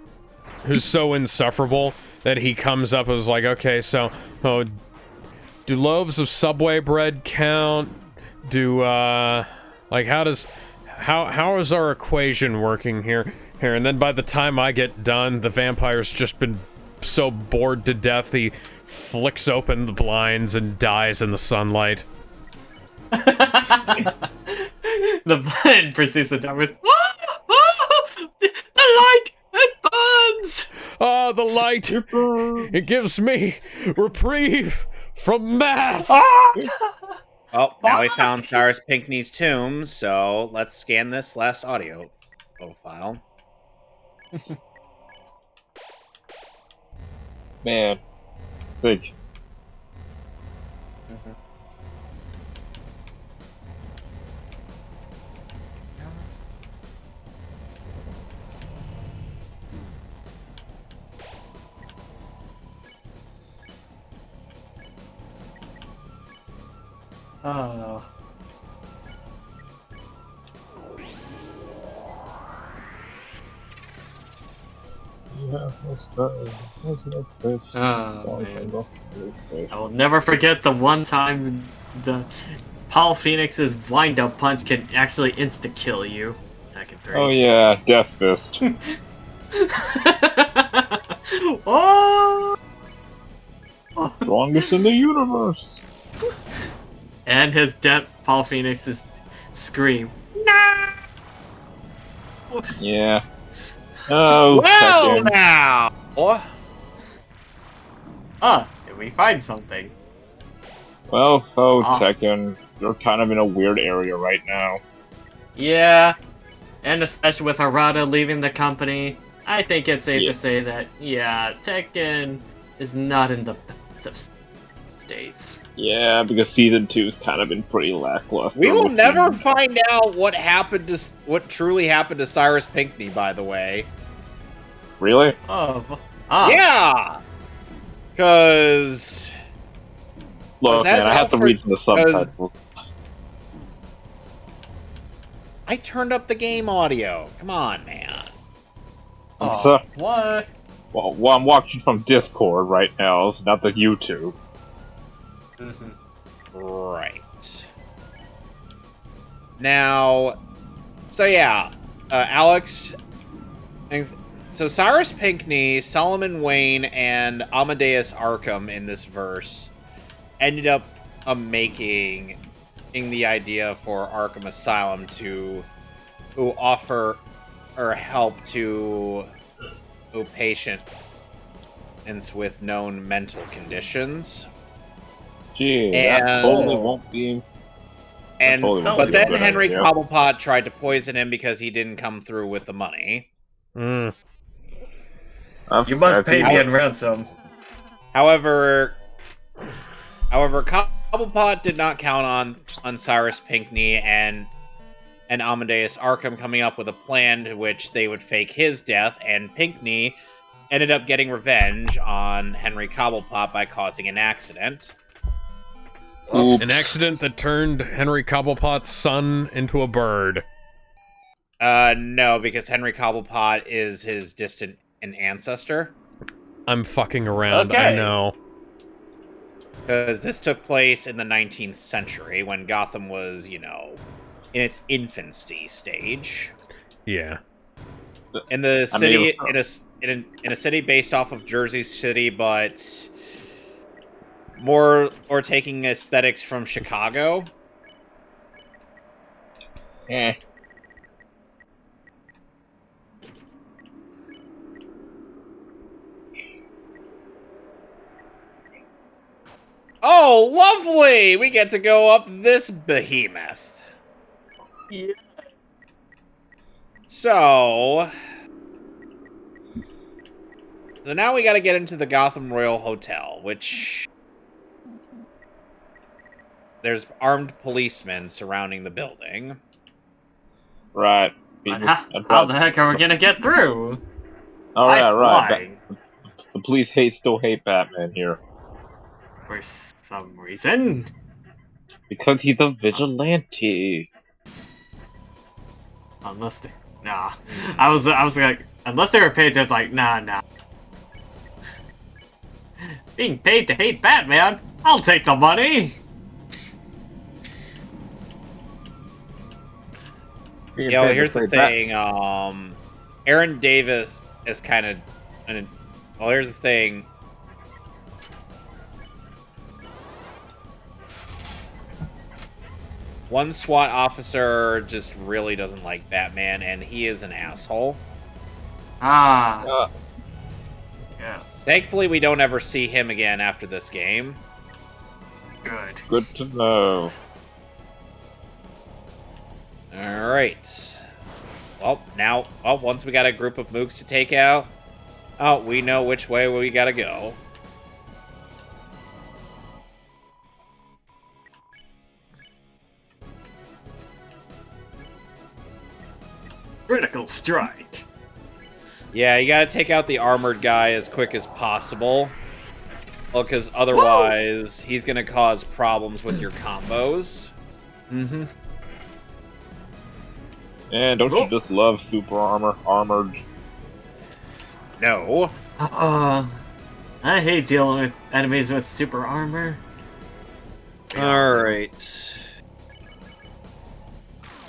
who's so insufferable that he comes up as like, okay, so, oh, do loaves of Subway bread count? Do, like, how is our equation working here? And then by the time I get done, the vampire's just been so bored to death, he flicks open the blinds and dies in the sunlight. The blind proceeds to die with the light, it burns. Ah, the light! It gives me reprieve from math! Oh, now we found Cyrus Pinckney's tomb, so let's scan this last audio file. Man, big. Oh. Oh, man. I will never forget the one time the Paul Phoenix's wind-up punch can actually insta-kill you. Tekken 3. Oh yeah, Death Fist. Oh! Strongest in the universe. And his Paul Phoenix's scream. Yeah. Oh, Well, Tekken. now! Did we find something? Well, Ah. Tekken, you're kind of in a weird area right now. Yeah. And especially with Harada leaving the company, I think it's safe Yeah. to say that, yeah, Tekken is not in the best of states. Yeah, because season 2's kind of been pretty lackluster. We will with never the- find out what truly happened to Cyrus Pinckney, by the way. Really? Oh. Yeah! Because... Look, that's man, I have out to for- read the subtitles. I turned up the game audio. Come on, man. So- What? well, I'm watching from Discord right now, so not the YouTube. Right. Now, so yeah, Alex. So Cyrus Pinckney, Solomon Wayne, and Amadeus Arkham in this verse ended up making the idea for Arkham Asylum to offer or help to patients with known mental conditions. Gee, that And- totally won't be. And totally won't but be a then good Henry idea. Cobblepot tried to poison him because he didn't come through with the money. Mm. You must pay me in ransom. However, Cobblepot did not count on Cyrus Pinckney and Amadeus Arkham coming up with a plan to which they would fake his death, and Pinckney ended up getting revenge on Henry Cobblepot by causing an accident. Oops. An accident that turned Henry Cobblepot's son into a bird. No, because Henry Cobblepot is his distant ancestor. I'm fucking around, I Okay. know. Because this took place in the 19th century when Gotham was, in its infancy stage. Yeah. In the I mean, city, in a city based off of Jersey City, but more or taking aesthetics from Chicago. Eh. Oh, lovely! We get to go up this behemoth. Yeah. So now we got to get into the Gotham Royal Hotel, which there's armed policemen surrounding the building. Right. But People- how the heck are we gonna get through? Oh I yeah, right. fly. The police still hate Batman here For some reason. because he's a vigilante. Unless they... Nah. I was like, unless they were paid to, it's like, nah. Being paid to hate Batman? I'll take the money! Yo, here's the thing. Aaron Davis is kind of... Well, here's the thing. One SWAT officer just really doesn't like Batman, and he is an asshole. Ah. Yes. Thankfully, we don't ever see him again after this game. Good. Good to know. Alright. Well, once we got a group of mooks to take out, we know which way we gotta go. Critical strike. Yeah, you gotta take out the armored guy as quick as possible. Well, because otherwise, he's gonna cause problems with your combos. Mm-hmm. And don't you just love super armored? No. I hate dealing with enemies with super armor. Alright.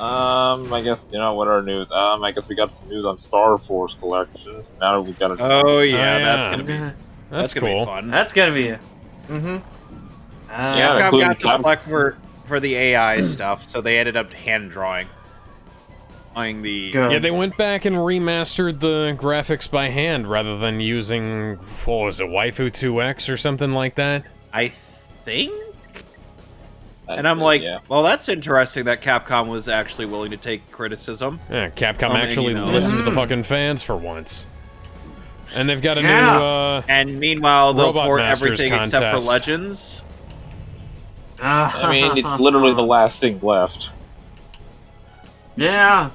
I guess what are news? I guess we got some news on Star Force collection. Now we got Oh, yeah, yeah. that's gonna be That's gonna cool. be fun. That's gonna be it. Mm-hmm. Yeah, I've including got to collect for the AI stuff, so they ended up hand drawing the. Good. Yeah, they went back and remastered the graphics by hand rather than using, what was it, Waifu 2X or something like that? I think. And I'm like, yeah. well, that's interesting that Capcom was actually willing to take criticism. Yeah, Capcom And, actually you know- listened to the fucking fans for once. And they've got a new, And meanwhile, they'll Robot port Masters everything except for contest. Legends. I mean, it's literally the last thing left. Yeah.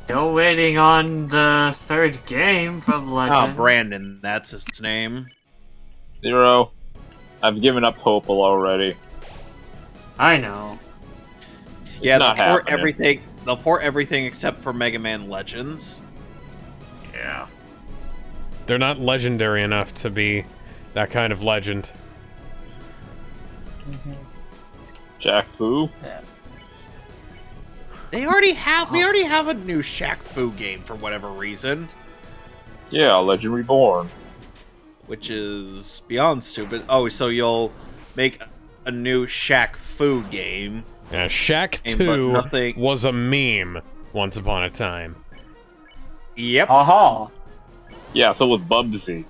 Still waiting on the third game from Legend. Oh, Brandon, that's his name. Zero. I've given up hope already. I know. Yeah, not they'll port happening. everything. They'll port everything except for Mega Man Legends. Yeah. they're not legendary enough to be that kind of legend. Jack Fu. They already have. We already have a new Shaq Fu game for whatever reason, Yeah, Legend Reborn. which is beyond stupid. Oh, so you'll make a new Shaq Fu game? Yeah, Shaq And but 2 nothing- was a meme once upon a time. Yep. Aha. Yeah, so was Bubsy.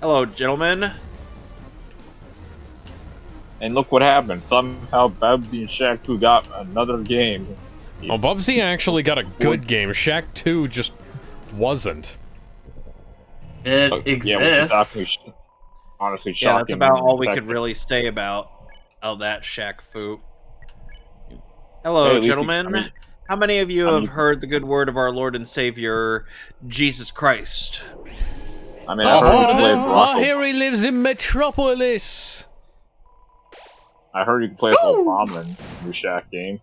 Hello, gentlemen. And look what happened. Somehow Bubsy and Shaq Fu got another game. Well, Bubsy actually got a good game. Shaq 2 just wasn't. It Yeah, which is exists. honestly shocking. Yeah, that's about all we fact could that- really say about that Shaq Fu. Hey, Hello, at least gentlemen. I mean- How many of you I have mean- heard the good word of our Lord and Savior, Jesus Christ? I mean, I heard you can play as Barack here he lives in Metropolis. I heard you can play as Obama in the new Shaq game.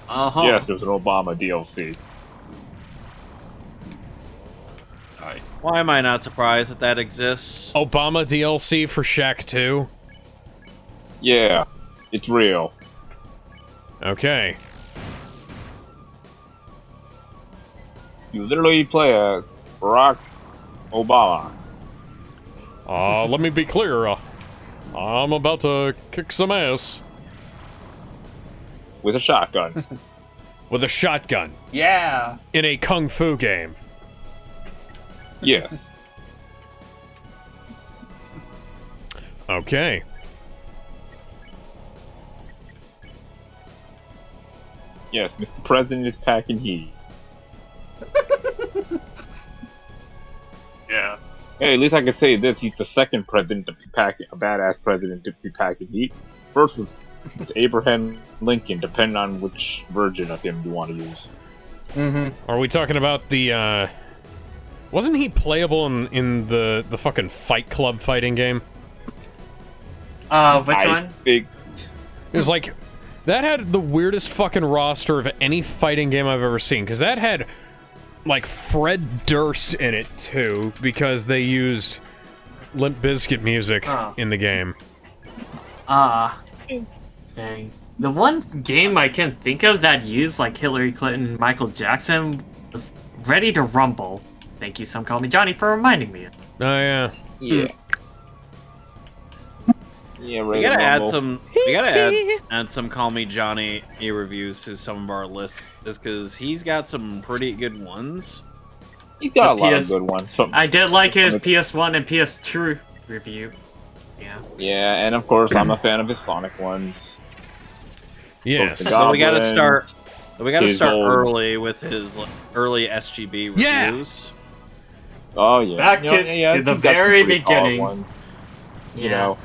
Uh-huh. Yes, there's an Obama DLC. Nice. Why am I not surprised that that exists? Obama DLC for Shaq 2. Yeah, it's real. Okay. You literally play as Barack Obama. Let me be clear. I'm about to kick some ass. With a shotgun. With a shotgun. Yeah. In a kung fu game. Yes. Okay. Yes, Mr. President is packing heat. Yeah. Hey, at least I can say this: he's the second president to be packing, a badass president to be packing heat. First was Abraham Lincoln, depending on which version of him you want to use. Mm-hmm. Are we talking about the, wasn't he playable in the fucking Fight Club fighting game? Which I one? think It was like, that had the weirdest fucking roster of any fighting game I've ever seen, because that had, like, Fred Durst in it, too, because they used Limp Bizkit music Oh. in the game. Dang. The one game I can think of that used, like, Hillary Clinton and Michael Jackson was Ready to Rumble. Thank you, Some Call Me Johnny, for reminding me. Oh, yeah. yeah. Yeah, We gotta add some. We gotta add some Call Me Johnny reviews to some of our lists, just because he's got some pretty good ones. He's got a The lot PS of good ones. So, I did like his PS1 and PS2 review. Yeah. yeah, and of course, I'm a fan of his Sonic ones. Yes. The So we gotta Goblin, start. We gotta his start old- early with his early SGB Yeah! reviews. Oh yeah. Back You know, to- yeah, to the he's got some very pretty solid beginning. ones, you Yeah. know,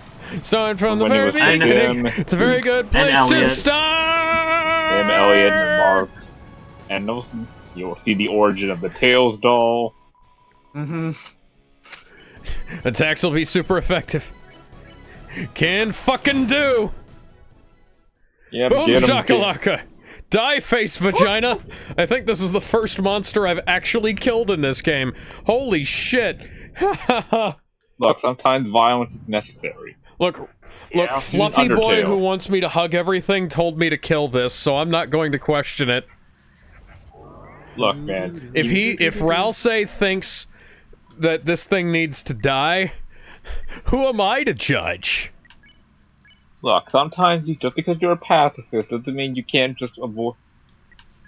Starting from the When he very was with beginning, him. it's a very good place to Elliot. start! him, Elliot, and Mark, and those, you'll see the origin of the Tails doll. Mm-hmm. Attacks will be super effective. Can fucking do! Yeah, Boom get him. shakalaka! Die face vagina! I think this is the first monster I've actually killed in this game. Holy shit! Look, sometimes violence is necessary. Look, Yeah. Fluffy Boy Undertale. who wants me to hug everything told me to kill this, so I'm not going to question it. Look, man. If Ralsei thinks that this thing needs to die, who am I to judge? Look, sometimes just because you're a pacifist doesn't mean you can't just avoid.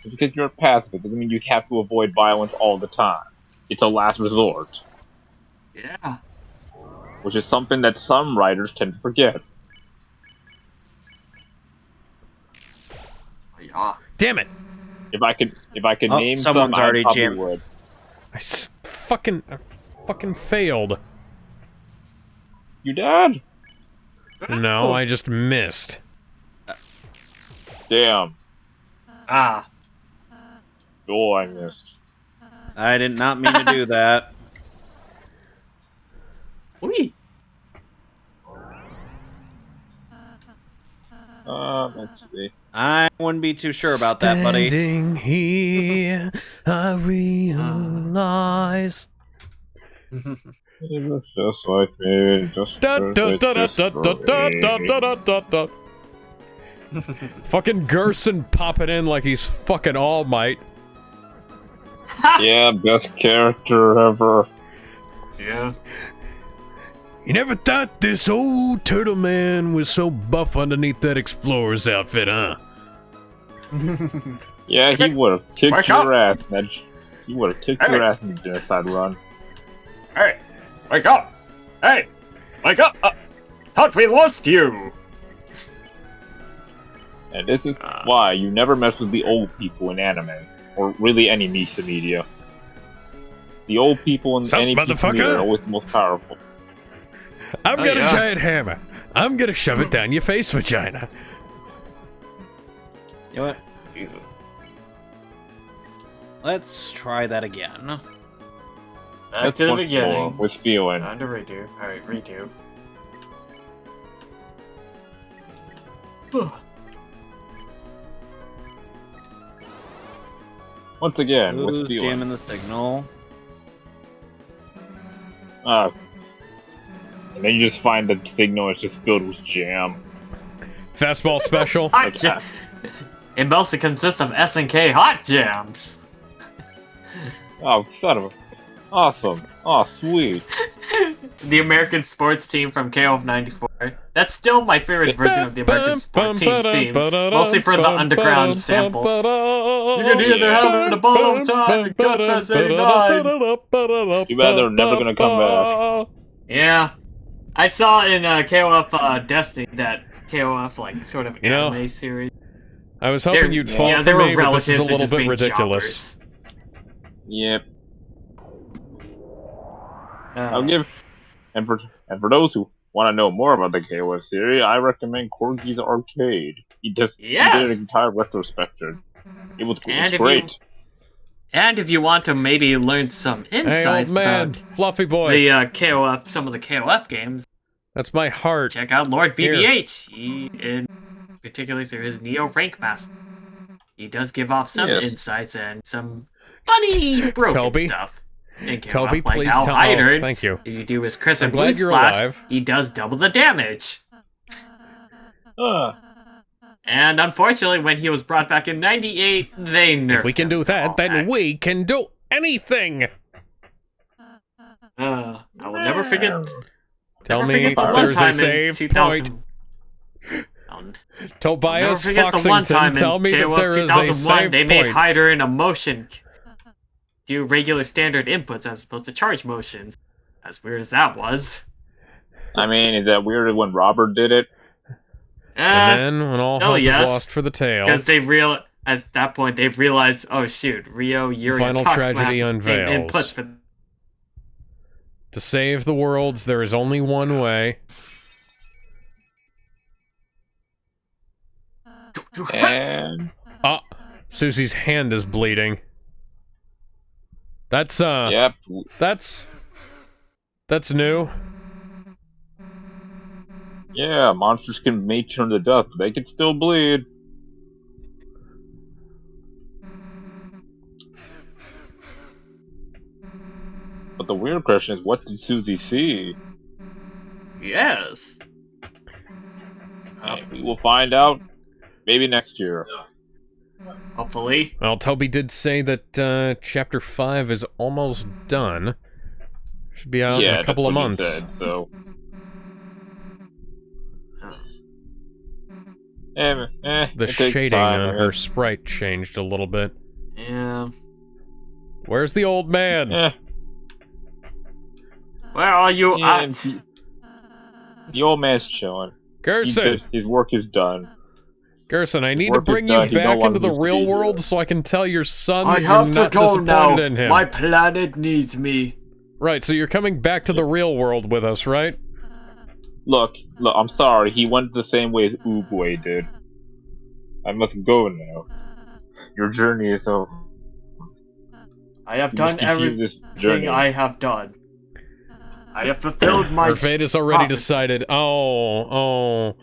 Just because you're a pacifist doesn't mean you have to avoid violence all the time. It's a last resort, Yeah. which is something that some writers tend to forget. Yeah. Damn it! If I could Oh, name someone's some, I already probably jammed. would. I fucking failed. You did? No, I just missed. Damn. Ah. Oh, I missed. I did not mean to do that. Wee. Let's see. I wouldn't be too sure about that, buddy. Standing here, I realize. It looks just like me, just Da, like da, da, da, this da, da, da, da, for da, da, da. Fucking Gerson popping in like he's fucking All Might. me. Yeah, best character ever. Yeah. You never thought this old turtle man was so buff underneath that explorer's outfit, huh? Yeah, he would have kicked Wake your up. ass, Nedge. He would have kicked Hey. your ass in the genocide run. Hey, wake up! Hey, wake up! Thought we lost you. And this is why you never mess with the old people in anime, or really any niche media. The old people in Sup, any piece of media motherfucker? are always the most powerful. I've Oh, got yeah. a giant hammer. I'm gonna shove it down your face, vagina. You know what? Jesus. Let's try that again. Back That's to the once more beginning. with feeling. Time to redo. Alright, redo. Once again, with Who's feeling. jamming the signal? And then you just find the signal is just filled with jam. Fastball special. Hot jam. It mostly consists of S&K hot jams. Oh, son of a... Awesome. Oh, sweet. The American sports team from KOF 94. That's still my favorite version of the American sports team's theme. Mostly for the underground sample. You can hear they're having a ball of time at Gutfest 89. Too bad they're never gonna come back. Yeah. I saw in KOF Destiny that KOF like sort of anime series. I was hoping you'd fall yeah, for they were me, but this is a relatives to little just bit being ridiculous. choppers. Yep. I'll give... And for those who want to know more about the KOF series, I recommend Corgi's Arcade. He did an entire retrospection. It was great. And if you want to maybe learn some insights about Fluffy boy, the KOF, some of the KOF games, that's my heart. check out Lord BBH. He, particularly through his Neo Rank Master, he does give off some insights and some funny broken stuff. Toby, like please how tell Hyder, thank you. if you do his Crescent I'm glad Blue you're Slash, alive. he does double the damage. And unfortunately, when he was brought back in 98, they nerfed If we can him do to that, all then that. we can do anything. I will never forget. Tell never me forget the that one there's a time in save 2000. point. I'll never Tobias forget the one time Foxington, in tell me that KOF there is a 2001, save they made point. Hyder in a motion do regular standard inputs as opposed to charge motions. As weird as that was. I mean, is that weird when Robert did it? And then, when all hope is lost for the tale, because at that point they've realized, oh shoot, Rio, Yuri, final and Takuma tragedy have the same unveils. inputs for. To save the worlds, there is only one way. And... Susie's hand is bleeding. That's, Yep. That's new. Yeah, monsters may turn to dust, but they can still bleed. But the weird question is, what did Susie see? Yes. We will find out maybe next year. Hopefully. Well, Toby did say that Chapter 5 is almost done. Should be out in a couple of months. Said, so. The shading on her sprite changed a little bit. Yeah. Where's the old man? Where are you at? The old man's chilling. Gerson! His work is done. Gerson, I need to bring you back into the real world so I can tell your son that you're not disappointed in him. My planet needs me. Right, so you're coming back to the real world with us, right? Look, I'm sorry. He went the same way as Oogway did. I must go now. Your journey is over. I have done everything I have done. I have fulfilled my Her fate is already decided. Oh,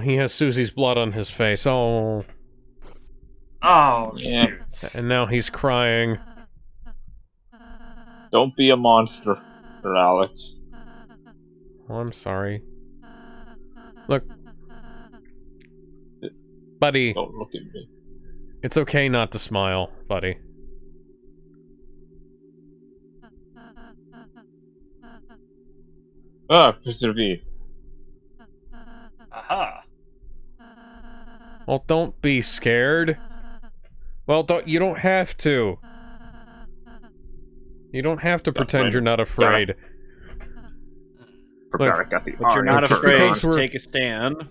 he has Susie's blood on his face. Oh, shoot. And now he's crying. Don't be a monster, Alex. Oh, I'm sorry. Look. Buddy. Don't look at me. It's okay not to smile, buddy. Mr. V. Aha. Well, don't be scared. Well, you don't have to. You don't have to pretend you're not afraid. Look, but you're not afraid to take a stand.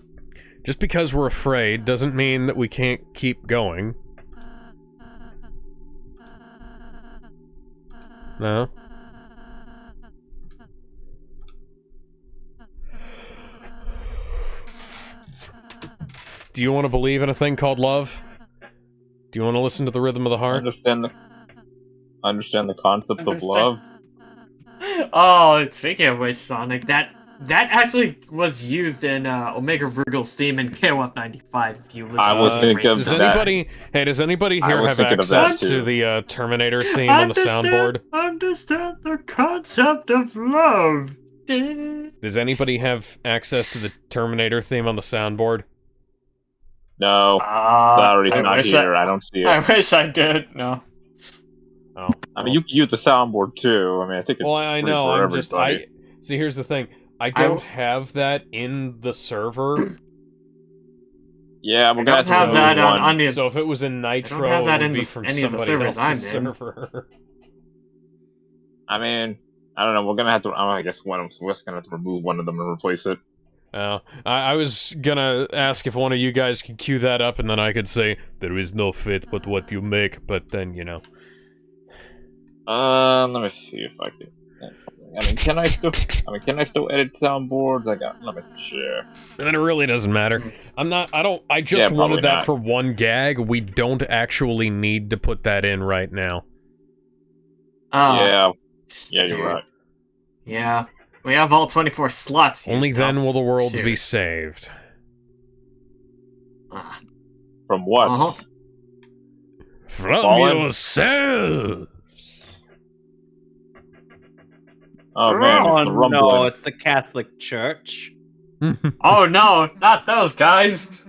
Just because we're afraid doesn't mean that we can't keep going. No? Do you want to believe in a thing called love? Do you want to listen to the rhythm of the heart? Understand the concept of love. Oh, speaking of which, Sonic, that That actually was used in Omega Virgil's theme in KOF 95. If you listen I to was the thinking great of Does that. anybody? Hey, does anybody I here was have thinking of that access to too. the Terminator theme on the soundboard? Understand the concept of love. Does anybody have access to the Terminator theme on the soundboard? No, sorry, it's I not wish here. I don't see I it. wish I did. No. Oh, I mean, you can use the soundboard too. I mean, I think it's well, I free know. for I'm just everybody. See, here's the thing. I don't have that in the server. Yeah, we're I gonna don't have to have remove that one. on any. So if it was in I Nitro, don't have that it would in be the, from any of the somebody servers I'm else's in. server. I mean, I don't know. We're gonna have to. I guess we're just gonna have to remove one of them and replace it. Oh, I was gonna ask if one of you guys could cue that up, and then I could say, there is no fate but what you make, but then, you know. Let me see if I can. I mean, can I still edit soundboards? Let me check. And it really doesn't matter. I just Yeah, probably wanted that not. for one gag. We don't actually need to put that in right now. Yeah, you're right. Yeah. We have all 24 slots. Only used then up. will the world be Shoot. saved. Ah. From what? Uh-huh. From Fallen? yourselves! Oh man, Oh it's the rumbling. no, it's the Catholic Church. Oh no, not those guys.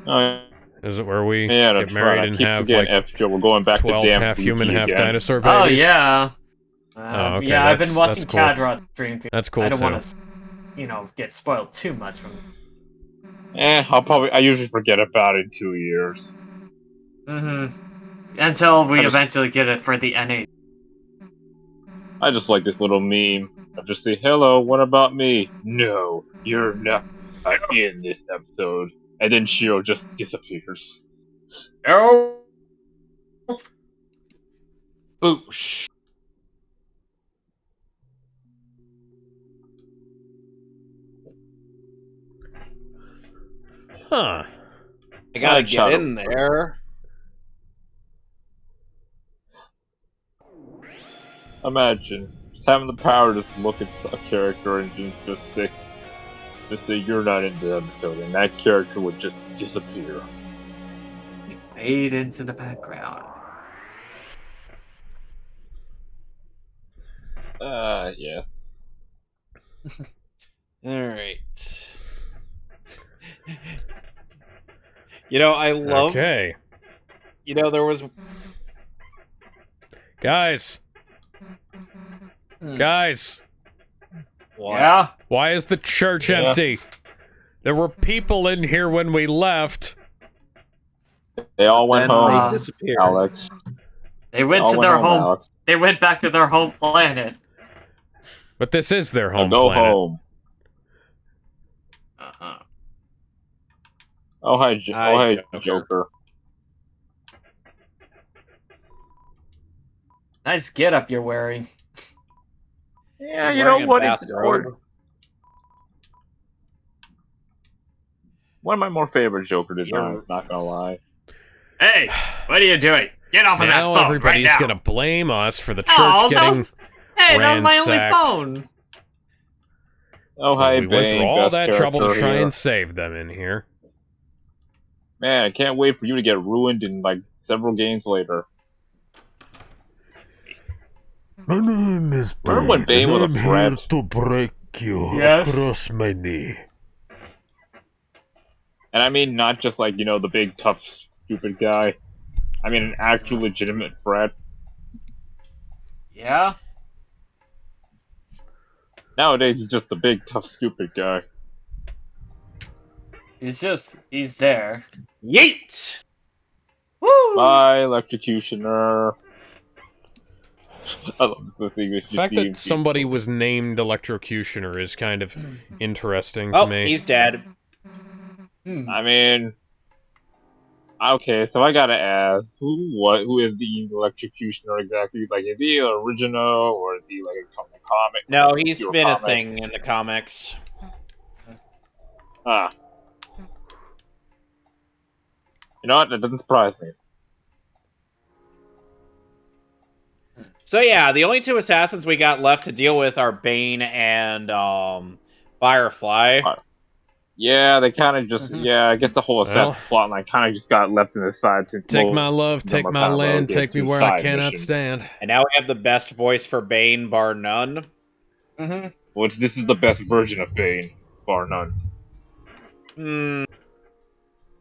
Oh Is it where we yeah, get that's married right. I and keep have, forgetting like, F Joe. We're going back 12 to damn half-human, Buki again. half-dinosaur babies? Oh yeah. Oh, okay, Yeah, I've been that's watching cool. Cadrot stream too. That's cool, I don't too. want to, get spoiled too much from. I usually forget about it in 2 years. Until we I just- eventually get it for the NA. I just like this little meme. I just say, hello, what about me? No, you're not in this episode. And then Shiro just disappears. Oh. Boosh. Huh. I gotta I'd get shout in out. there. Imagine just having the power to just look at a character and just say you're not in the episode, and that character would just disappear. Fade into the background. Yes. Alright. I love... Okay. there was... Guys! Guys! What? Yeah. Why is the church empty? There were people in here when we left. They all went Then home, they disappeared. Alex. They went All to their home. Alex. They went back to their home planet. But this is their Now home go planet. home. Oh hi, Hi, Joker. Joker. Nice get up you're wearing. Yeah, He's you know wearing a what? It's bathrobe. one of my more favorite Joker designs. Not gonna lie. Hey, what are you doing? Get off of that Now phone everybody's right now. gonna blame us for the church Oh, getting Hey, that was my only ransacked. phone. Oh hi, we went through Bane, all best that trouble to character try here. and save them in here. Man, I can't wait for you to get ruined in like several games later. My name is Remember when Bane was a I'm here threat? to break you Yes. across my knee. And I mean not just like, the big tough stupid guy. I mean an actual legitimate threat. Yeah? Nowadays he's just the big tough stupid guy. He's there. Yeet! Woo! Bye, electrocutioner. I love the thing The fact that somebody was named Electrocutioner is kind of interesting to Oh, me. he's dead. I mean, okay, so I gotta ask, who is the electrocutioner exactly? Like, is he an original or is he like a comic? No, he's Pure been a comic? thing in the comics. Ah. You know what? That doesn't surprise me. So yeah, the only two assassins we got left to deal with are Bane and Firefly. Yeah, they kind of just I get the whole Well, assassin plot line kind of just got left in the side since Take most my love, of them take are my kind of land, relegated take me to where I side cannot missions. stand. And now we have the best voice for Bane, bar none. Which this is the best version of Bane, bar none, Hmm.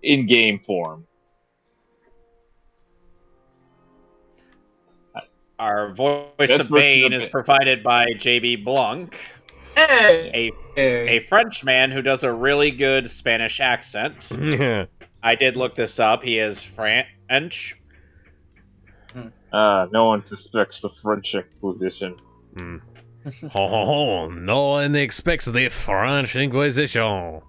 in game form. Our voice Best of version Bane of is Bane. provided by JB Blanc, Hey! a French man who does a really good Spanish accent. Yeah. I did look this up. He is French. No one suspects the French Inquisition. Ho ho ho! No one expects the French Inquisition. Oh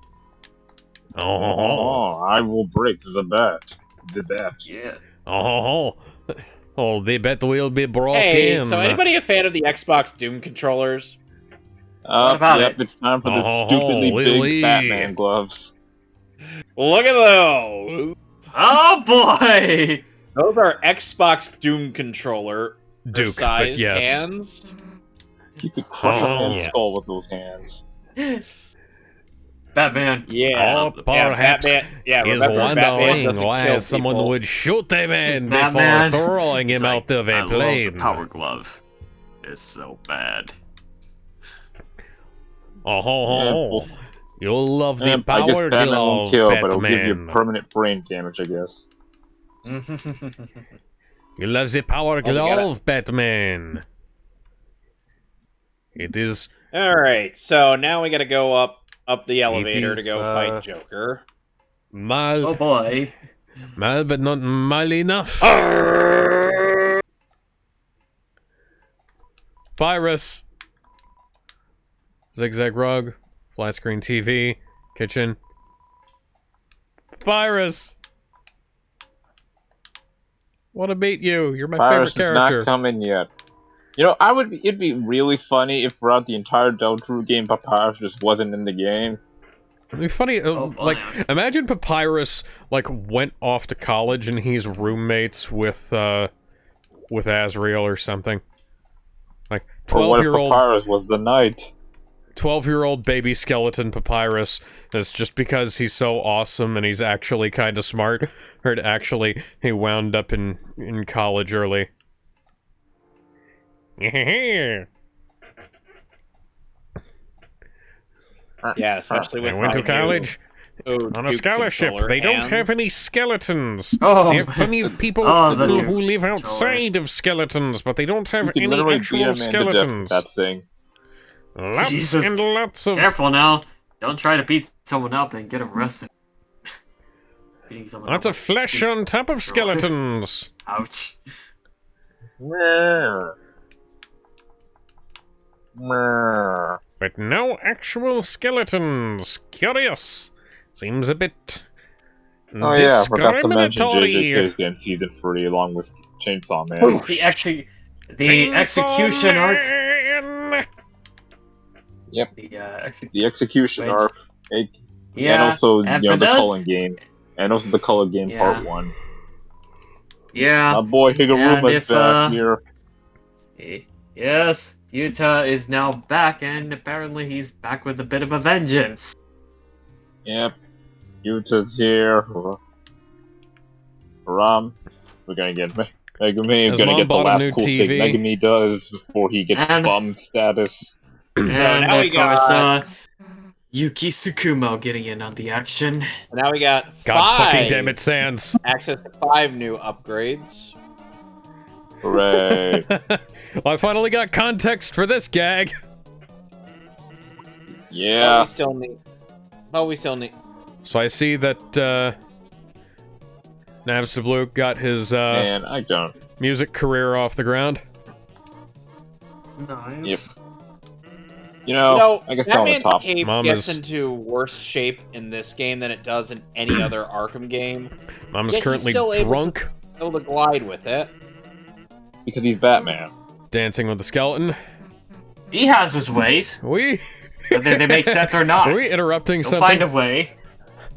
ho ho! I will break the bat. The bat. Yeah. Oh ho ho! Oh, the bet will be broken. Hey, so anybody a fan of the Xbox Doom controllers? What about yep, it? it's time for the Oh, stupidly big Lily. Batman gloves. Look at those. Oh boy! Those are Xbox Doom controller Duke, but size yes. hands. You could crush a Oh, man's yes. skull with those hands. Batman. Yeah. Oh, perhaps Batman. Yeah, he's remember, Batman wondering doesn't why kill someone people. would shoot a man before Batman. throwing He's him like, out of I a love the plane. power glove. It's so bad. Oh ho ho! Yeah, ho. well, You'll love the I guess power Batman glove, won't kill, but it'll give you Batman. permanent brain damage, I guess. You love the power we gotta- glove, Batman. It is. All right, so now we got to go up the elevator to is, go fight Joker. Mal, Oh boy. mal, but not mal enough. Virus. Zigzag rug, flat screen TV, kitchen. Virus. Wanna meet you? You're my Virus favorite is not character. coming yet. You know, it'd be really funny if throughout the entire Deltarune game, Papyrus just wasn't in the game. It'd be funny, boy. like, imagine Papyrus, like, went off to college and he's roommates with Azrael or something. Like, Or what if 12-year-old Papyrus was the knight? 12-year-old baby skeleton Papyrus is just because he's so awesome and he's actually kind of smart. Or actually, he wound up in college early. Yeah, especially with I went to my new college on a Duke scholarship. controller They don't hands. have any skeletons. Oh, They have plenty of people Oh, the Duke who live controller. outside of skeletons, but they don't have You can any literally beat actual a man to death with skeletons. that thing. Lots Jesus. and lots of. Careful now. Don't try to beat someone up and get arrested. Beating someone Lots up. of flesh on top of skeletons. Ouch. Meh. Meh. But no actual skeletons. Curious. Seems a bit. Oh yeah, I forgot to mention discriminatory. JJK's getting season 3 along with Chainsaw Man. The execution arc. Man. Yep, The the execution Wait. arc, and yeah. also and you know for the this- Cullen game, and also the Cullen game Yeah. part 1. Yeah. My boy And Higuruma's if, back here. Yes, Yuta is now back, and apparently he's back with a bit of a vengeance. Yep, Yuta's here. Ram, we're gonna get Megumi. His We're gonna mom get the bought a last new cool TV. thing Megumi does before he gets And- bum status. And now we of course, got- Yuki Tsukumo getting in on the action. Now we got God 5 fucking damn it, Sans. access to 5 new upgrades. Hooray! Well, I finally got context for this gag. But Yeah. we still need. So I see that Nabsablu got his Man, I don't. music career off the ground. Nice. You know, You know, I guess on the Batman's top. cape Mom gets is- into worse shape in this game than it does in any other Arkham game. Mom is Yet he's currently still able to- drunk, Able to glide with it. Because he's Batman. dancing with the skeleton. He has his ways, We whether they make sense or not. are we interrupting He'll something? find a way.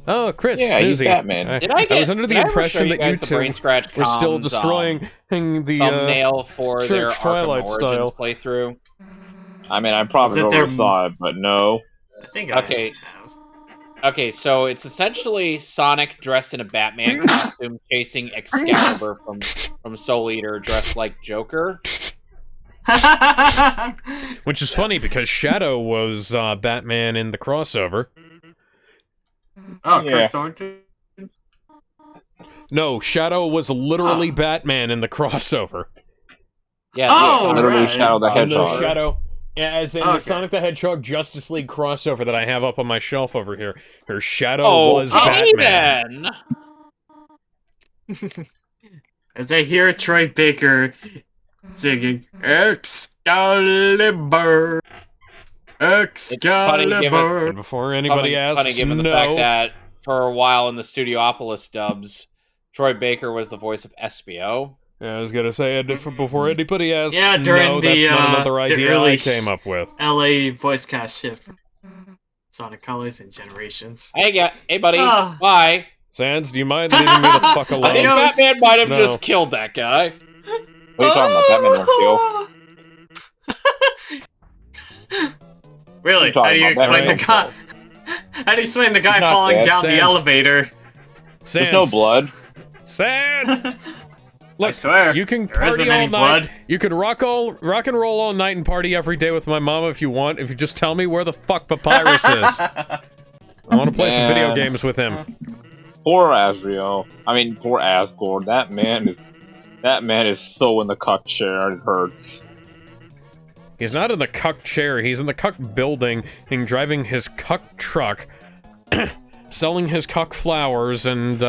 Oh, Chris, Yeah, he's Snoozy. Batman. Did I get? I was under the did I ever show impression that you guys the Brain two Scratch were still Com's, destroying the thumbnail for their Church Arkham Twilight Origins style. playthrough? I mean, I probably Is it already their- saw it, but no. I think I Okay. have. Okay, so it's essentially Sonic dressed in a Batman costume chasing Excalibur from Soul Eater dressed like Joker. Which is funny because Shadow was Batman in the crossover. Oh, Yeah. Kirk Thornton. No, Shadow was literally Batman in the crossover. Yeah, Oh, yeah, Literally right. Shadow the In the Hedgehog. Shadow, as in the Okay. Sonic the Hedgehog Justice League crossover that I have up on my shelf over here. Her Shadow Oh, was okay Batman. then. As I hear Troy Baker singing Excalibur, Excalibur. And before anybody asks, funny given no. the fact that for a while in the Studiopolis dubs, Troy Baker was the voice of Espio. Yeah, I was gonna say it before anybody asks. Yeah, during no, the, that's not another the idea early I came up with. LA voice cast shift. Sonic Colors and Generations. Hey, buddy, Ah. bye. Sans, do you mind leaving me the fuck I alone? think Adios. Batman might have No. just killed that guy. What are you talking about? Batman won't kill. Really? What How are do you you talking about? explain the guy? How do you explain the guy He's not falling dead. down the Sans. elevator? There's no Sans, blood. Sans. I Look, swear. you can there isn't party all any night. blood. You can rock and roll all night and party every day with my mama if you want. If you just tell me where the fuck Papyrus is, I want to play some video Man. games with him. Poor Asriel. I mean, poor Asgore. That man is so in the cuck chair. It hurts. He's not in the cuck chair. He's in the cuck building and driving his cuck truck, selling his cuck flowers, and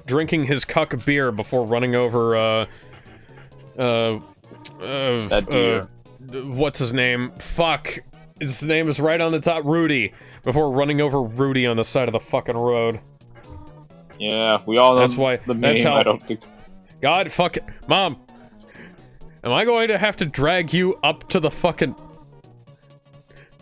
drinking his cuck beer before running over That deer. what's his name? Fuck. His name is right on the top. Rudy. Before running over Rudy on the side of the fucking road. Yeah, we all know That's why- the that's name. how- I don't think. God, fuck it. Mom! Am I going to have to drag you up to the fucking...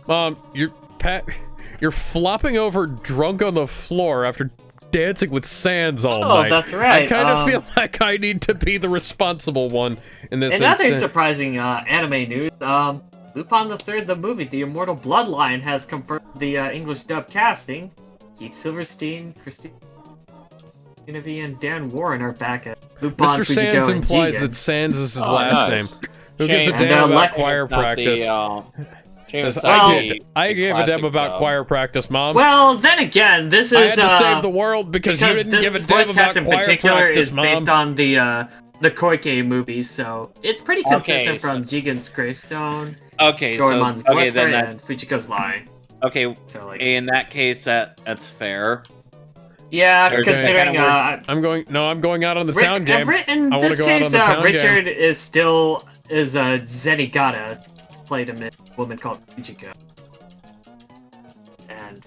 Mom, you're flopping over drunk on the floor after dancing with Sans all Oh, night. that's right, I kind of um, feel like I need to be the responsible one in this In other instance. surprising anime news, Lupin the Third, the movie, The Immortal Bloodline, has confirmed the English dub casting. Keith Silverstein, Christina V, and Dan Warren are back at Lupin, Mr. Fujiko, Sans and implies Jigen. that Sans is his Oh, last nice. name. Who gives a Shame. And, damn about Lex- choir Not practice? shame it's Yes, not I the- did. I the gave a damn classic about dub. choir practice, Mom. Well, then again, this I is had to save the world because you didn't this give a voice damn cast about in choir particular practice, is Mom. based on the Koike movies, so it's pretty consistent Okay, from Jigen's Gravestone, Okay, so Goemon's okay, Bloodsport, then that's and Fujiko's Lie. okay. So like, In that case, that's fair. yeah, Okay. considering I'm going out on the sound game. In I wanna this go out on case, the town Richard is still Zenigata, played a woman called Fujiko. And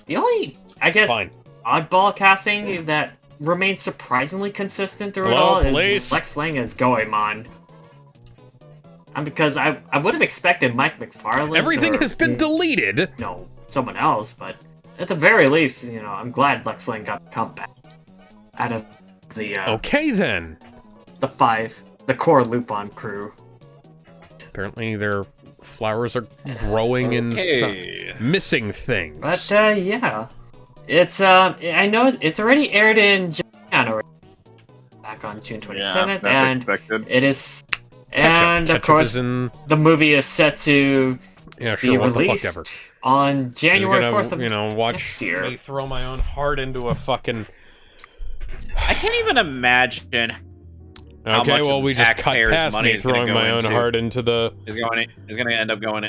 the only, I guess, Fine. oddball casting that remains surprisingly consistent through it Hello, all police? is Lex Lang as Goemon. And because I would have expected Mike McFarlane. Everything or, has been deleted. No, someone else, but at the very least, I'm glad Lex Lang got the comeback out of the Okay then. the core Lupin crew. Apparently their flowers are growing in Okay. missing things. But yeah, it's I know it's already aired in Japan already, back on June 27th, that's and expected. it is, Ketchup. and of Ketchup course is in... the movie is set to Yeah, be sure, what the fuck released ever. on January Just 4th gonna, of watch next year. me throw my own heart into a fucking... I can't even imagine How Okay, much of well, the we just cut taxpayers' past money me is gonna throwing go my own into- heart into the is going to end up going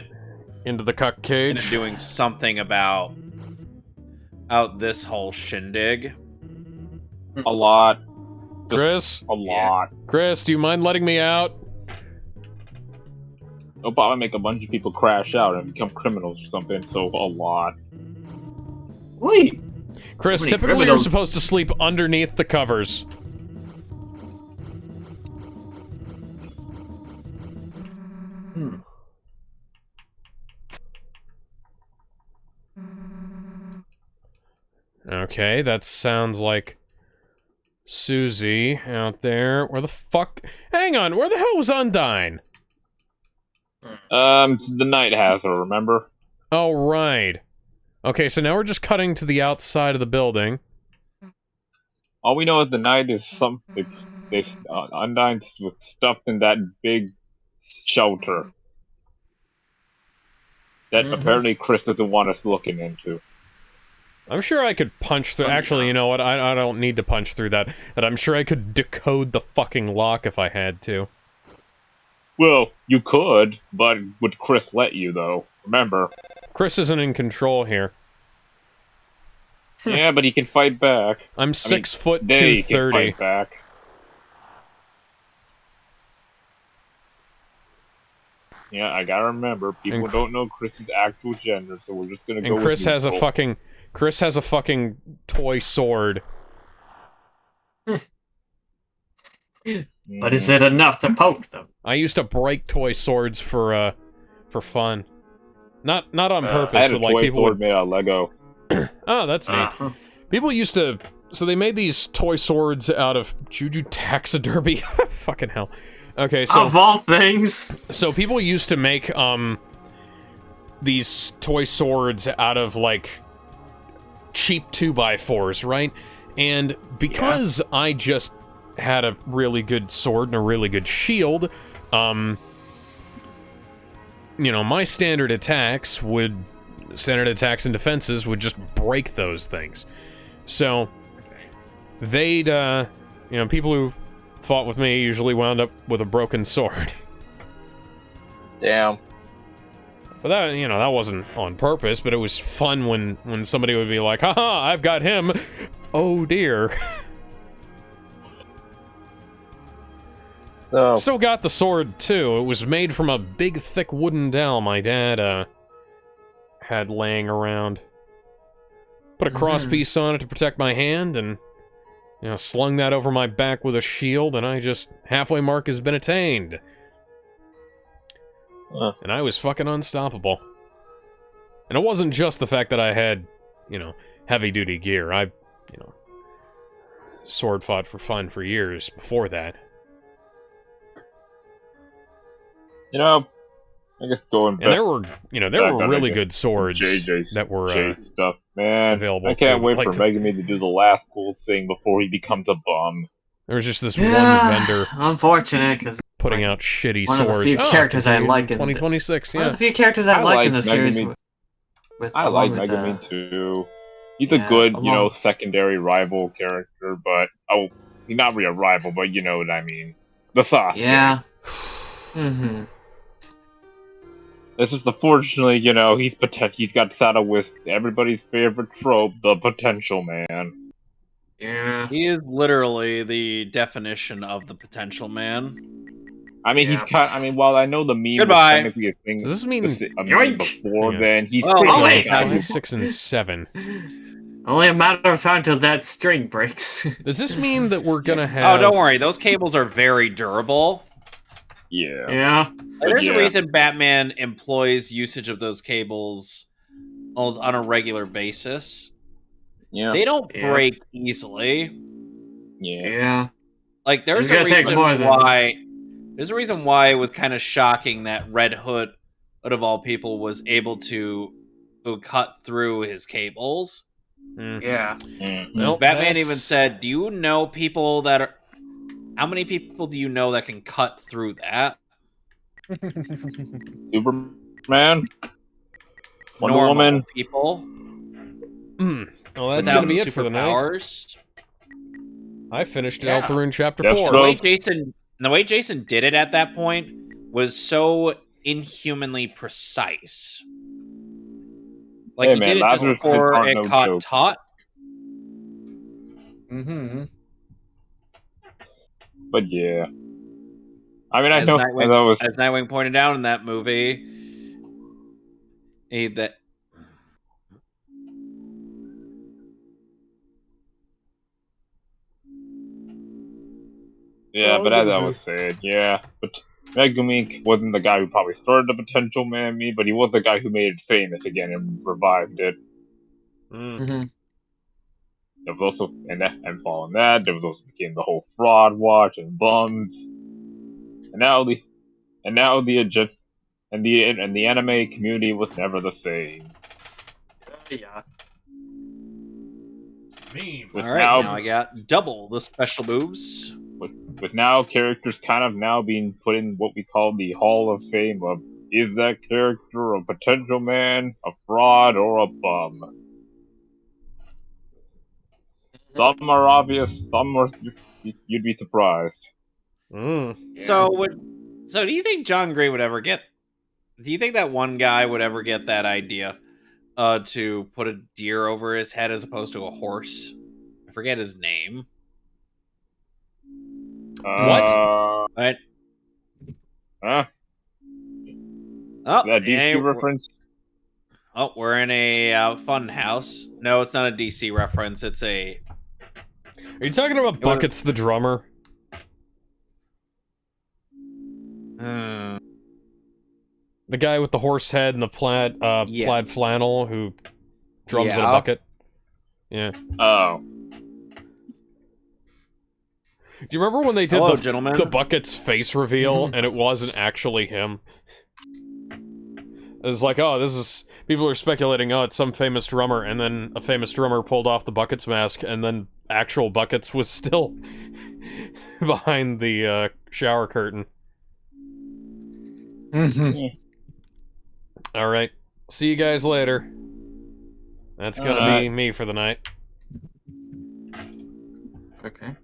into the cuck into cage. doing something about this whole shindig. A lot. Chris, A lot. Chris, do you mind letting me out? It'll probably make a bunch of people crash out and become criminals or something, so a lot. Wait, Chris, How many typically criminals? you're supposed to sleep underneath the covers. Okay, that sounds like Susie out there. Where the fuck? Hang on, where the hell was Undyne? The Night Hazard, remember? Oh, right. Okay, so now we're just cutting to the outside of the building. All we know is the Night is Undyne's stuffed in that big shelter that apparently Chris doesn't want us looking into. I'm sure I could punch through. Actually, you know what? I don't need to punch through that. But I'm sure I could decode the fucking lock if I had to. Well, you could, but would Chris let you, though? Remember. Chris isn't in control here. Yeah, but he can fight back. I'm 6 foot they can 230. fight back. Yeah, I gotta remember, people don't know Chris's actual gender, so we're just gonna go And Chris with has a fucking... Chris has a fucking toy sword. But is it enough to poke them? I used to break toy swords for fun. Not on purpose, I had a but like toy people sword would... made out of Lego. Oh, that's neat. People used to... So they made these toy swords out of Juju taxidermy. Fucking hell. Okay, so... Of all things! So people used to make, these toy swords out of, like, cheap 2x4s, right? And because I just had a really good sword and a really good shield, you know, my standard attacks and defenses would just break those things. So, they'd, you know, people who fought with me usually wound up with a broken sword. Damn. But that, you know, that wasn't on purpose, but it was fun when somebody would be like, haha, I've got him. Oh dear. So, Still got the sword too. It was made from a big thick wooden dowel my dad had laying around. Put a crosspiece on it to protect my hand, and you know, slung that over my back with a shield, and I just halfway mark has been attained. And I was fucking unstoppable. And it wasn't just the fact that I had, you know, heavy-duty gear. I, you know, sword fought for fun for years before that. you know, I guess going back. And there were, you know, there back were on, really I guess, good swords JJ's that were stuff, man. available I can't too. wait Like for Mega Man to do the last cool thing before he becomes a bum. There was just this one Yeah, vendor unfortunate, because putting out shitty one of swords. the few characters I like in 2026, one yeah. of the few characters I like in the Mega series. Man. I along like with, Mega Man too. He's yeah, a good, you know, along- secondary rival character, but he's not really a rival, but you know what I mean. The Sasuke. Yeah. This is unfortunately, you know, he's got saddled with everybody's favorite trope, the potential man. Yeah. He is literally the definition of the potential man. I mean, Yeah. he's kind. I mean, while I know the meme Goodbye. was technically a thing, Does this mean- a meme Yoink! before Yeah. then, he's Oh, pretty oh, much wait, a guy who 5, 6, and 7. Only a matter of time till that string breaks. Does this mean that we're gonna have... Oh, don't worry. Those cables are very durable. Yeah. Yeah. Like, there's Yeah. a reason Batman employs usage of those cables almost on a regular basis. Yeah. They don't Yeah. break easily. Yeah. Yeah. Like there's It's a gonna take reason more than- why. There's a reason why it was kind of shocking that Red Hood of all people, was able to cut through his cables. Yeah. Well, Batman that's- even said, "Do you know people that are? How many people do you know that can cut through that?" Superman, Wonder Normal Woman. people Well, that's without gonna be it for the night. superpowers. I finished Yeah. Deltarune Chapter Yes, 4. bro. The way Jason did it at that point was so inhumanly precise. Like Hey, he man, did it just Lazarus before pits aren't it no caught joke. taut. Mm-hmm. But yeah, I mean, I As know Nightwing, that was as Nightwing pointed out in that movie, that yeah, but as I was saying, yeah, but Megumi wasn't the guy who probably started the potential man me, but he was the guy who made it famous again and revived it. Mm. Mm-hmm. there was also and following that, there was also became the whole fraud watch and bums, and now the anime community was never the same. Yeah. Meme. With All right, now, now I got double the special moves. with now characters kind of now being put in what we call the Hall of Fame of is that character a potential man, a fraud, or a bum? Some are obvious, some are you'd be surprised. Mm. So do you think John Gray would ever get? Do you think that one guy would ever get that idea to put a deer over his head as opposed to a horse? I forget his name. What? Right? Huh? Oh, That DC yeah, reference? we're in a fun house. No, it's not a DC reference. It's a. Are you talking about It was- Buckets the drummer? Uh, The guy with the horse head and the plaid Yeah. plaid flannel who drums in a Yeah. bucket? Yeah. Oh. Do you remember when they did Hello, the gentlemen. Bucket's face reveal and it wasn't actually him? It was like, oh, this is... People are speculating, oh, it's some famous drummer, and then a famous drummer pulled off the Bucket's mask, and then actual Bucket's was still behind the shower curtain. Alright. See you guys later. That's gonna be me for the night. Okay.